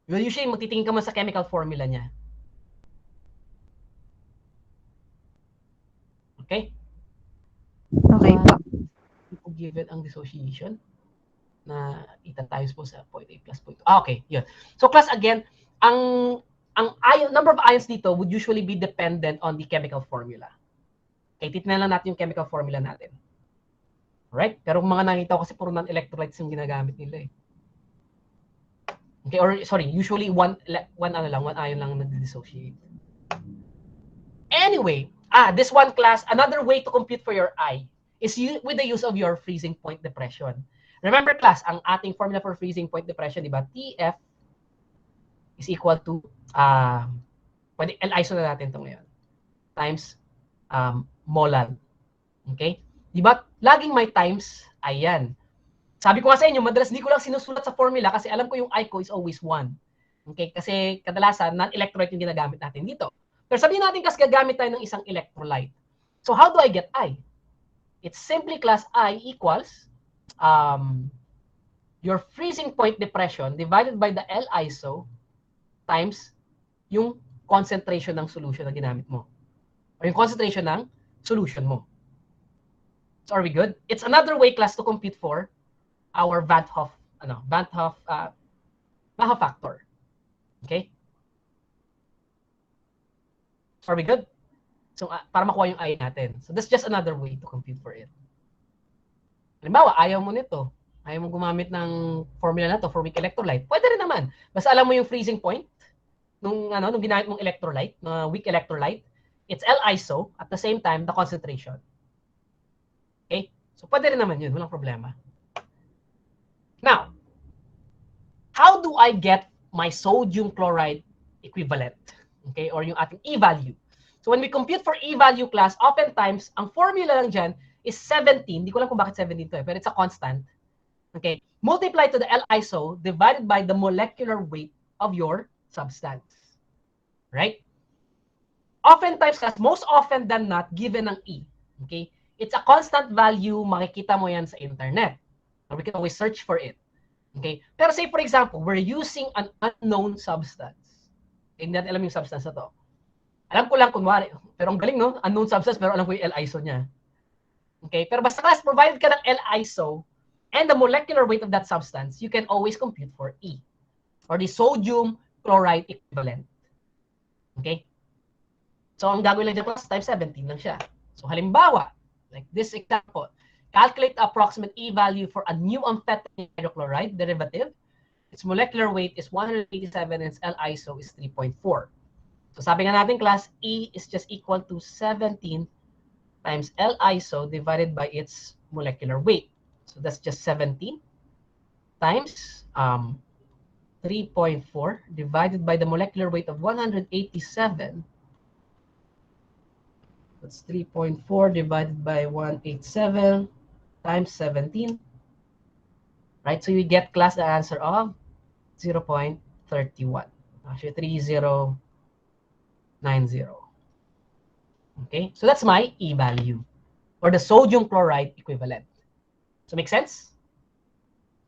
well, usually magtitingin ka mo sa chemical formula niya. Okay? Okay po. Given ang dissociation na eta times po sa 0.8 plus 0.2. Okay, yun. So class, again, ang ion, number of ions dito would usually be dependent on the chemical formula. Okay, titignan lang natin yung chemical formula natin. Right? Pero kung mga nakita ko kasi puro non-electrolytes yung ginagamit nila eh. Okay, or sorry, usually one ion lang nag-dissociate. Anyway, this one, class, another way to compute for your I is with the use of your freezing point depression. Remember, class, ang ating formula for freezing point depression, di ba? TF is equal to, pwede L-iso na natin ito ngayon, times molal. Okay? Di ba? Laging may times, ayan. Sabi ko nga sa inyo, madalas hindi ko lang sinusulat sa formula kasi alam ko yung I ko is always 1. Okay? Kasi kadalasan, non-electrolyte yung ginagamit natin dito. Pero sabihin natin kasi gagamit tayo ng isang electrolyte. So how do I get I? It's simply, class, I equals your freezing point depression divided by the L-iso times yung concentration ng solution na ginamit mo. Or yung concentration ng solution mo. So are we good? It's another way, class, to compute for our Van't Hoff factor. Okay? So are we good? So, para makuha yung I natin. So, that's just another way to compute for it. Halimbawa, ayaw mo nito. Ayaw mo gumamit ng formula na to for weak electrolyte. Pwede rin naman. Basta alam mo yung freezing point nung ginamit mong electrolyte, weak electrolyte. It's L-iso at the same time, the concentration. Okay? So, pwede rin naman yun. Walang problema. Now, how do I get my sodium chloride equivalent? Okay? Or yung ating E-value. So when we compute for E-value, class, oftentimes, ang formula lang dyan is 17. Hindi ko lang kung bakit 17 to pero it's a constant. Okay? Multiply to the L-iso divided by the molecular weight of your substance. Right? Oftentimes, class, most often than not, given ang E. Okay? It's a constant value. Makikita mo yan sa internet. Or we can always search for it. Okay? Pero say, for example, we're using an unknown substance. Hindi natin alam yung substance na to. Alam ko lang, kunwari, pero ang galing, no? Unknown substance, pero alam ko yung L-iso niya. Okay? Pero basta, class, provided ka ng L-iso and the molecular weight of that substance, you can always compute for E, or the sodium chloride equivalent. Okay? So, ang gagawin lang dyan, class, times 17 lang siya. So, halimbawa, like this example, calculate the approximate E-value for a new amphetamine hydrochloride derivative. Its molecular weight is 187 and its L-iso is 3.4. So sabi nga natin, class, E is just equal to 17 times L-iso divided by its molecular weight. So that's just 17 times 3.4 divided by the molecular weight of 187. That's 3.4 divided by 187 times 17. Right? So you get class the answer of 0.31. Actually, 3090. Okay? So that's my E value or the sodium chloride equivalent. So make sense?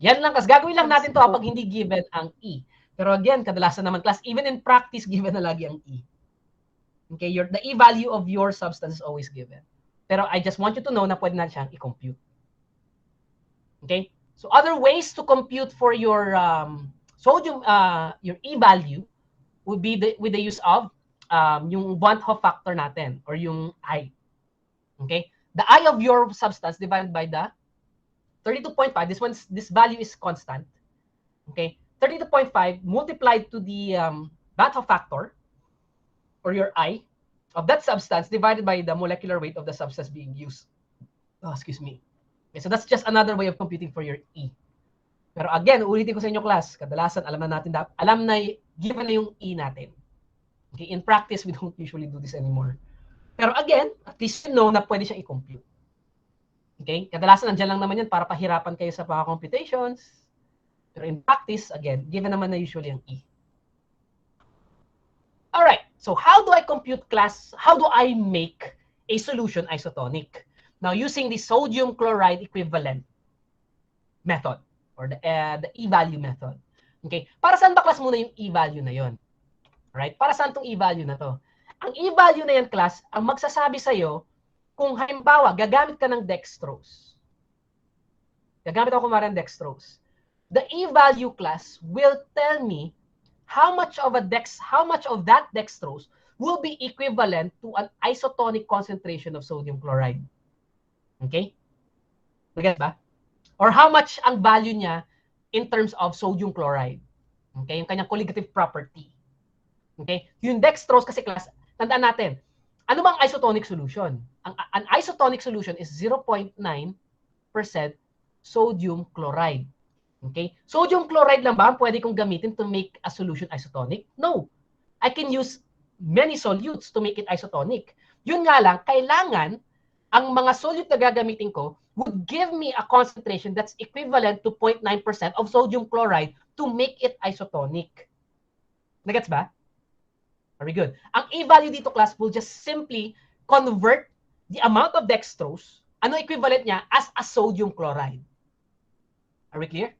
Yan lang. Kasi gagawin lang natin to pag hindi given ang E. Pero again, kadalasan naman class, even in practice, given na lagi ang E. Okay? The E value of your substance is always given. Pero I just want you to know na pwede na siyang i-compute. Okay? So other ways to compute for your sodium, your E value would be with the use of yung Van Hoff factor natin or yung I. Okay? The I of your substance divided by the 32.5. This value is constant. Okay? 32.5 multiplied to the Van Hoff factor or your I of that substance divided by the molecular weight of the substance being used. Oh, excuse me. Okay, so that's just another way of computing for your E. Pero again, ulitin ko sa inyo class, kadalasan alam na natin, alam na given na yung E natin. Okay, in practice, we don't usually do this anymore. Pero again, at least you know na pwede siyang i-compute. Okay, kadalasan nandiyan lang naman yan para pahirapan kayo sa mga computations. Pero in practice, again, given naman na usually ang E. Alright, so how do I compute class? How do I make a solution isotonic? Now, using the sodium chloride equivalent method or the E-value method. Okay, para saan ba class muna yung E-value na yon? Right? Para saan tong E-value na to? Ang E-value na yan class, ang magsasabi sa'yo kung halimbawa, gagamit ka ng dextrose. Gagamit ako kumara ng dextrose. The E-value class will tell me how much of that dextrose will be equivalent to an isotonic concentration of sodium chloride. Okay? Naget ba? Or how much ang value niya in terms of sodium chloride. Okay? Yung kanyang colligative property. Okay? Yung dextrose kasi class, tandaan natin, ano bang isotonic solution? An isotonic solution is 0.9% sodium chloride. Okay? Sodium chloride lang ba ang pwede kong gamitin to make a solution isotonic? No. I can use many solutes to make it isotonic. Yun nga lang, kailangan ang mga solute na gagamitin ko would give me a concentration that's equivalent to 0.9% of sodium chloride to make it isotonic. Nagets ba? Very good. Ang E-value dito, class, will just simply convert the amount of dextrose, ano equivalent niya, as a sodium chloride. Are we clear?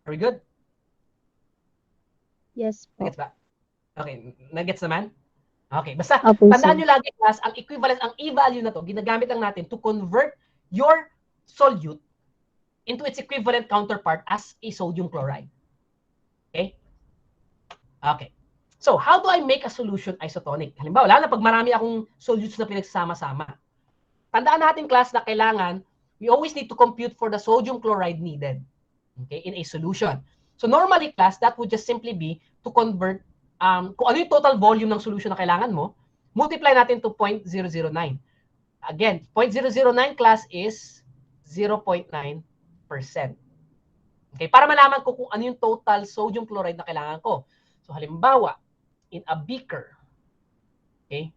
Are we good? Yes po. Nagets ba? Okay, nagets naman? Okay, basta tandaan nyo lagi, class, ang equivalence, ang E-value na to, ginagamit lang natin to convert your solute into its equivalent counterpart as a sodium chloride. Okay? Okay. So, how do I make a solution isotonic? Halimbawa, lalo na pag marami akong solutes na pinagsama-sama. Tandaan natin, class, na kailangan, we always need to compute for the sodium chloride needed, okay, in a solution. So, normally, class, that would just simply be to convert kung ano yung total volume ng solution na kailangan mo, multiply natin to 0.009. Again, 0.009 class is 0.9%. Okay, para malaman ko kung ano yung total sodium chloride na kailangan ko. So halimbawa, in a beaker, okay,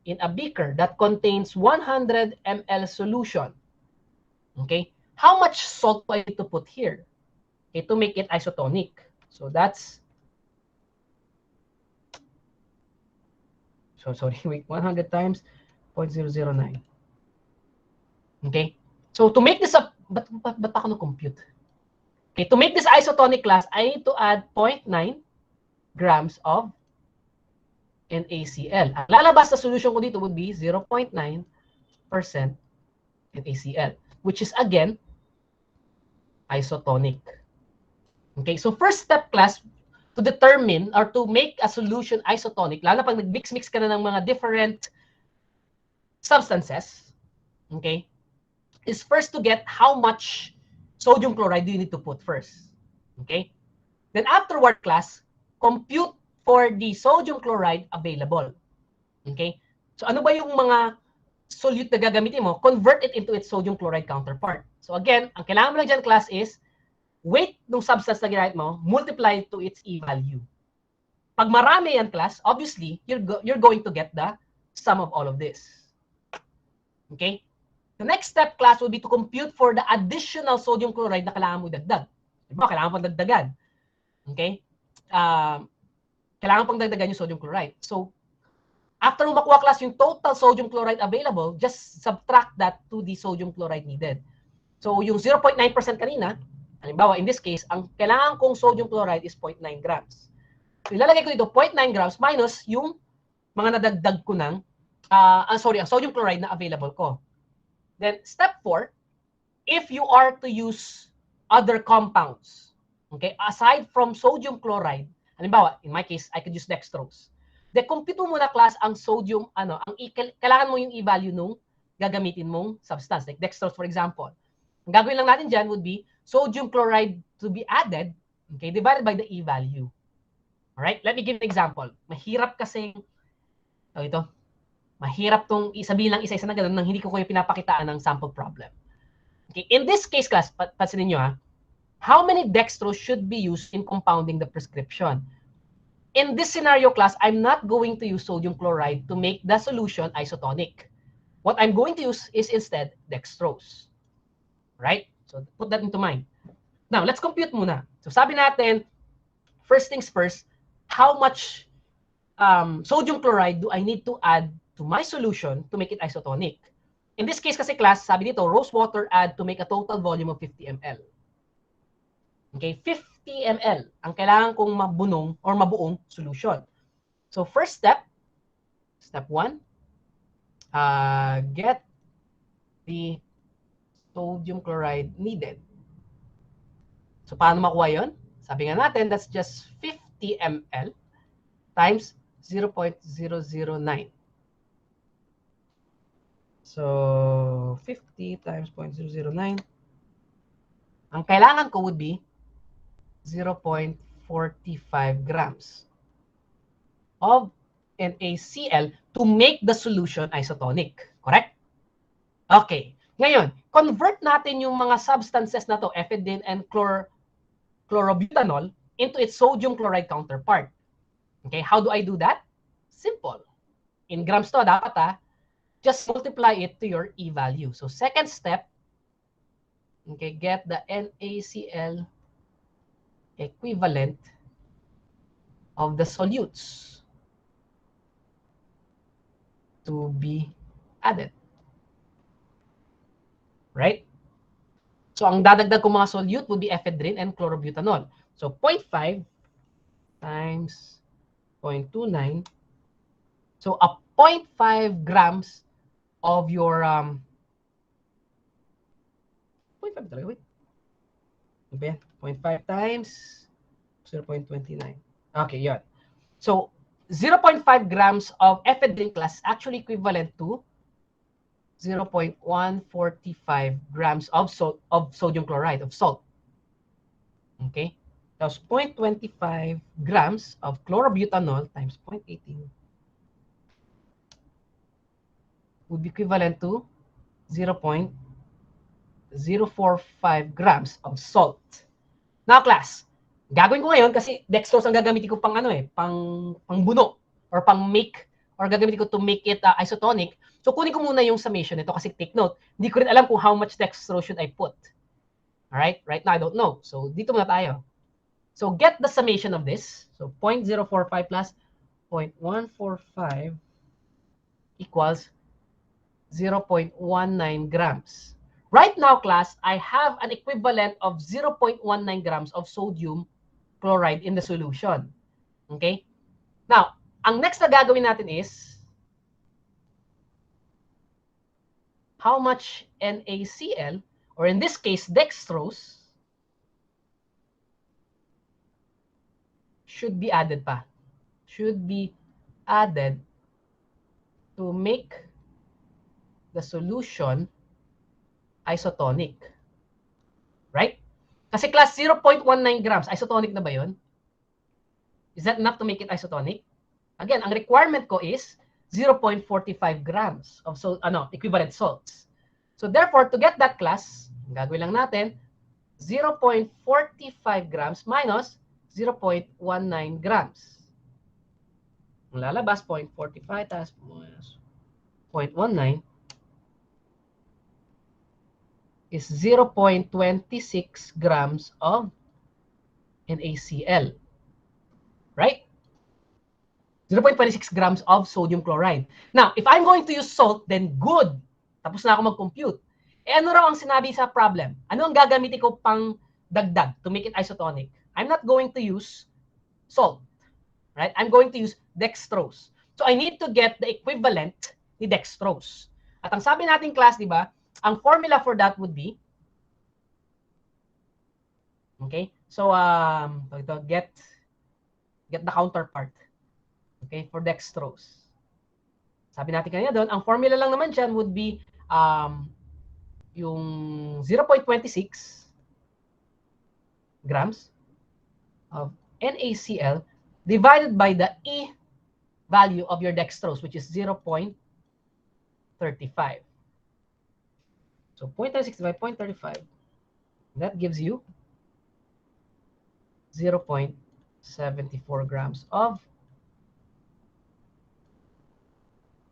in a beaker that contains 100 ml solution, okay, how much salt do I need to put here, okay, to make it isotonic? So that's sorry, wait, 100 times 0.009. Okay? So, to make this up, ba't ako na-compute? Okay, to make this isotonic class, I need to add 0.9 grams of NaCl. Ang lalabas na solution ko dito would be 0.9% NaCl, which is, again, isotonic. Okay, so first step, class, to determine or to make a solution isotonic, lalo na pag nag-mix-mix ka na ng mga different substances, okay, is first to get how much sodium chloride do you need to put first. Okay? Then afterward, class, compute for the sodium chloride available. Okay? So ano ba yung mga solute na gagamitin mo? Convert it into its sodium chloride counterpart. So again, ang kailangan mo lang dyan, class, is weight ng substance na ginamit mo, multiply to its E value. Pag marami yan, class, obviously, you're going to get the sum of all of this. Okay? The next step, class, will be to compute for the additional sodium chloride na kailangan mo idagdag. Diba? Kailangan pang dagdagan. Okay? Kailangan pang dagdagan yung sodium chloride. So, after mo makuha, class, yung total sodium chloride available, just subtract that to the sodium chloride needed. So, yung 0.9% kanina, halimbawa, in this case, ang kailangan kong sodium chloride is 0.9 grams. So, ilalagay ko dito 0.9 grams minus yung mga nadagdag ko ng, ang sodium chloride na available ko. Then, step 4, if you are to use other compounds, okay, aside from sodium chloride, halimbawa, in my case, I could use dextrose. De, compute mo muna, class, ang sodium, kailangan mo yung e-value nung gagamitin mong substance. Like dextrose, for example. Ang gagawin lang natin dyan would be sodium chloride to be added, okay, divided by the e-value. Alright? Let me give an example. Mahirap kasing, mahirap tong isabihin lang isa-isa na ganun nang hindi ko kayo pinapakitaan ng sample problem. Okay, in this case, class, pansinin nyo ha, how many dextrose should be used in compounding the prescription? In this scenario, class, I'm not going to use sodium chloride to make the solution isotonic. What I'm going to use is instead dextrose. Right? So put that into mind. Now, let's compute muna. So sabi natin, first things first, how much sodium chloride do I need to add to my solution to make it isotonic? In this case kasi, class, sabi dito, rose water add to make a total volume of 50 ml. Okay, 50 ml ang kailangan kong mabunong or mabuong solution. So first step 1, get the sodium chloride needed. So paano makuha yun? Sabi nga natin, that's just 50 ml times 0.009. So 50 times 0.009. Ang kailangan ko would be 0.45 grams of NaCl to make the solution isotonic. Correct? Okay. Ngayon, convert natin yung mga substances na to, ephedrine and chlorobutanol, into its sodium chloride counterpart. Okay, how do I do that? Simple. In grams to, dapat just multiply it to your E value. So second step, okay, get the NaCl equivalent of the solutes to be added. Right? So ang dadagdag ko mga solute would be ephedrine and chlorobutanol. So 0.5 times 0.29. So a 0.5 grams of your 0.5 talaga, wait. 0.5 times 0.29. Okay, yun. So 0.5 grams of ephedrine, class, actually equivalent to 0.145 grams of sodium chloride, of salt. Okay? Tapos 0.25 grams of chlorobutanol times 0.18 would be equivalent to 0.045 grams of salt. Now, class, gagawin ko ngayon kasi dextrose ang gagamitin ko pang buno or pang make, or gagamitin ko to make it isotonic. So, kunin ko muna yung summation nito kasi take note, hindi ko rin alam kung how much dextrose should I put. Alright? Right now, I don't know. So, dito muna tayo. So, get the summation of this. So, 0.045 plus 0.145 equals 0.19 grams. Right now, class, I have an equivalent of 0.19 grams of sodium chloride in the solution. Okay? Now, ang next na gagawin natin is, how much NaCl, or in this case, dextrose, should be added pa. Should be added to make the solution isotonic. Right? Kasi class 0.19 grams, isotonic na ba yun? Is that enough to make it isotonic? Again, ang requirement ko is 0.45 grams of equivalent salts. So therefore, to get that class, gagawin lang natin, 0.45 grams minus 0.19 grams. Ang lalabas, 0.45 tas minus 0.19 is 0.26 grams of NaCl. Right? 0.26 grams of sodium chloride. Now, if I'm going to use salt, then good. Tapos na ako mag-compute. Ano raw ang sinabi sa problem? Ano ang gagamitin ko pang dagdag to make it isotonic? I'm not going to use salt. Right? I'm going to use dextrose. So I need to get the equivalent ni dextrose. At ang sabi nating class, di ba, ang formula for that would be, okay, so get the counterpart. Okay, for dextrose. Sabi natin kanina doon, ang formula lang naman dyan would be yung 0.26 grams of NaCl divided by the E value of your dextrose, which is 0.35. So 0.36 by 0.35, that gives you 0.74 grams of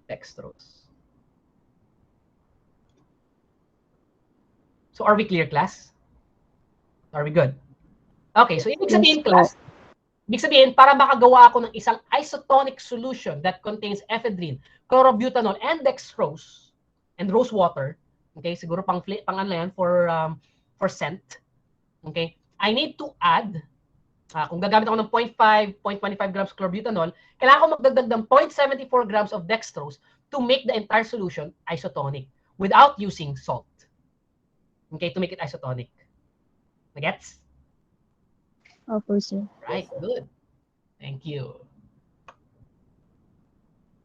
dextrose. So are we clear, class? Are we good? Okay, so ibig sabihin, class, ibig sabihin, para makagawa ako ng isang isotonic solution that contains ephedrine, chlorobutanol, and dextrose, and rose water, okay, siguro pang ano yan, for scent, okay, I need to add, kung gagamit ako ng 0.5, 0.25 grams chlorobutanol, kailangan ko magdagdag ng 0.74 grams of dextrose to make the entire solution isotonic without using salt. Okay, to make it isotonic. Nagets? Opo, sir. Right, good. Thank you.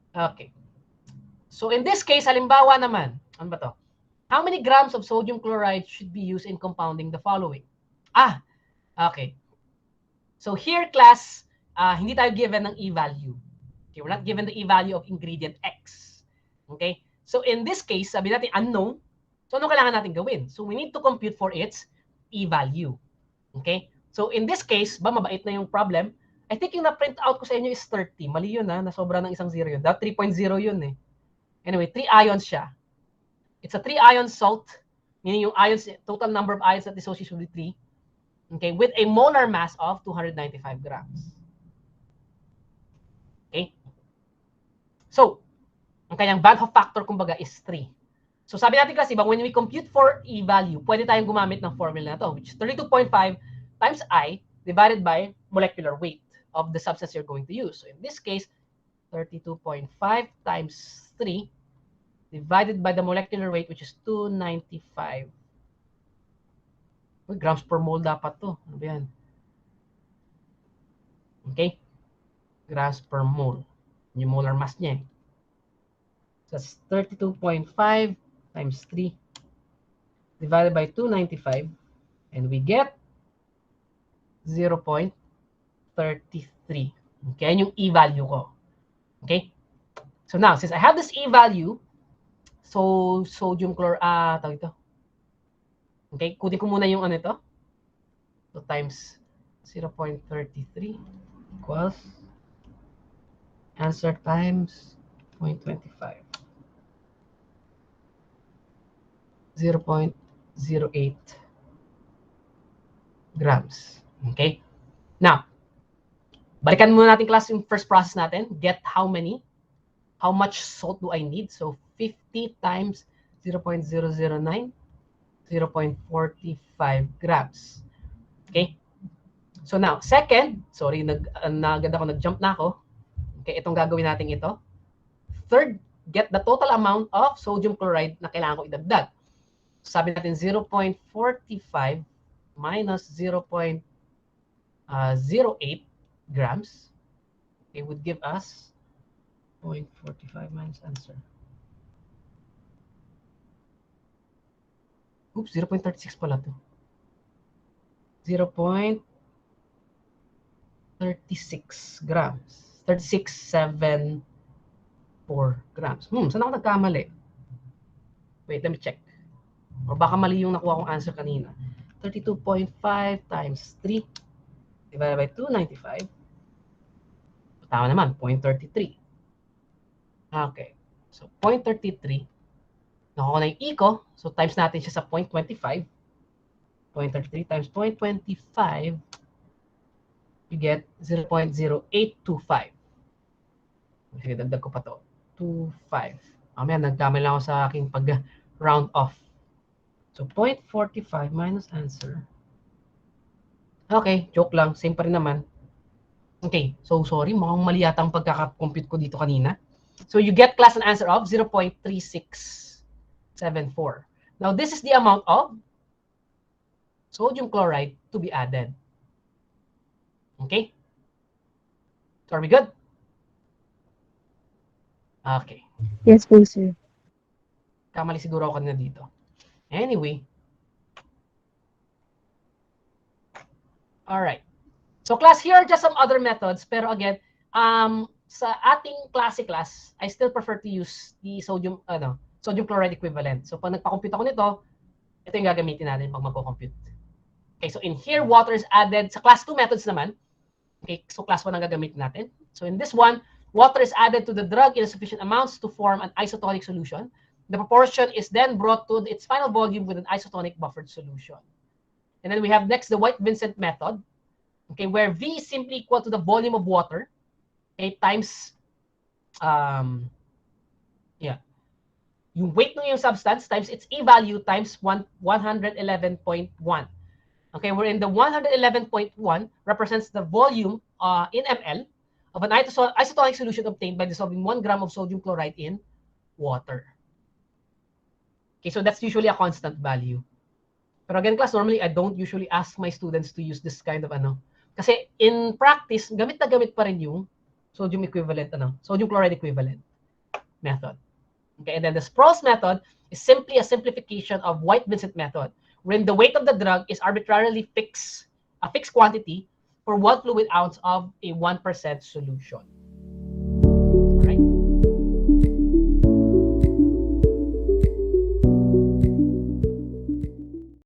Okay. So in this case, halimbawa naman, ano ba to? How many grams of sodium chloride should be used in compounding the following? Okay. So here, class, hindi tayo given ng E-value. Okay, we're not given the E-value of ingredient X. Okay? So in this case, sabi natin unknown. So ano kailangan natin gawin? So we need to compute for its E-value. Okay? So in this case, mabait na yung problem. I think yung na-print out ko sa inyo is 30. Mali yun nasobra ng isang zero yun. That 3.0 yun eh. Anyway, 3 ions siya. It's a 3 ion salt, meaning yung ions, total number of ions that dissociates with 3. Okay, with a molar mass of 295 grams. Okay? So, ang kanyang Van Hoff factor, kumbaga, is 3. So, sabi natin kasi, when we compute for E-value, pwede tayong gumamit ng formula na to, which is 32.5 times I divided by molecular weight of the substance you're going to use. So, in this case, 32.5 times 3 divided by the molecular weight, which is 295. Grams per mole dapat to. Ano ba yan? Okay? Grams per mole. Yung molar mass niya eh. So that's 32.5 times 3 divided by 295. And we get 0.33. Okay? Yung E-value ko. Okay? So now, since I have this E-value, so sodium tawag ito. Okay? Kunin ko muna yung ano ito. So times 0.33 equals answer times 0.25. 0.08 grams. Okay? Now, balikan muna natin class yung first process natin. Get how much salt do I need? So 50 times 0.009, 0.45 grams. Okay? So now, second, sorry, naganda ko, nag-jump na ako. Okay, itong gagawin natin ito. Third, get the total amount of sodium chloride na kailangan ko idagdag. Sabi natin 0.45 minus 0.08 grams. It would give us 0.45 minus answer. Oops, 0.36 pala to. 0.36 grams. 36.7 grams. Saan ako nagkamali? Wait, let me check. Or baka mali yung nakuha kong answer kanina. 32.5 times 3 divided by 295. Tama naman, 0.33. Okay. So, 0.33. Nakuha ko na yung E ko. So, times natin siya sa 0.25. 0.33 times 0.25, you get 0.0825. Sige, dagdag ko pa to. 25. Mamaya, nagkamali lang ako sa aking pag-round off. So, 0.45 minus answer. Okay, joke lang. Same pa rin naman. Okay, so sorry. Mukhang mali yata ang pagkaka-compute ko dito kanina. So, you get class an answer of 0.3674. Now, this is the amount of sodium chloride to be added. Okay? So, are we good? Okay. Yes po, sir. Kamali siguro ako kanina dito. Anyway. Alright. So, class, here are just some other methods. Pero again, sa ating class, I still prefer to use the sodium chloride equivalent. So, pag nagpa-compute ako nito, ito yung gagamitin natin pag magpo-compute. Okay, so in here, water is added. Sa class 2 methods naman, okay, so class 1 ang gagamitin natin. So in this one, water is added to the drug in sufficient amounts to form an isotonic solution. The proportion is then brought to its final volume with an isotonic buffered solution. And then we have next the White-Vincent method, okay, where V is simply equal to the volume of water, okay, times, yung weight ng yung substance times its E value times 111.1. Okay, wherein the 111.1 represents the volume in ml of an isotonic solution obtained by dissolving 1 gram of sodium chloride in water. Okay, so that's usually a constant value. Pero again, class, normally I don't usually ask my students to use this kind of Kasi in practice, gamit na gamit pa rin yung sodium equivalent, sodium chloride equivalent method. Okay, and then the Sproul's method is simply a simplification of White-Vincent method, wherein the weight of the drug is arbitrarily a fixed quantity for 1 fluid ounce of a 1% solution.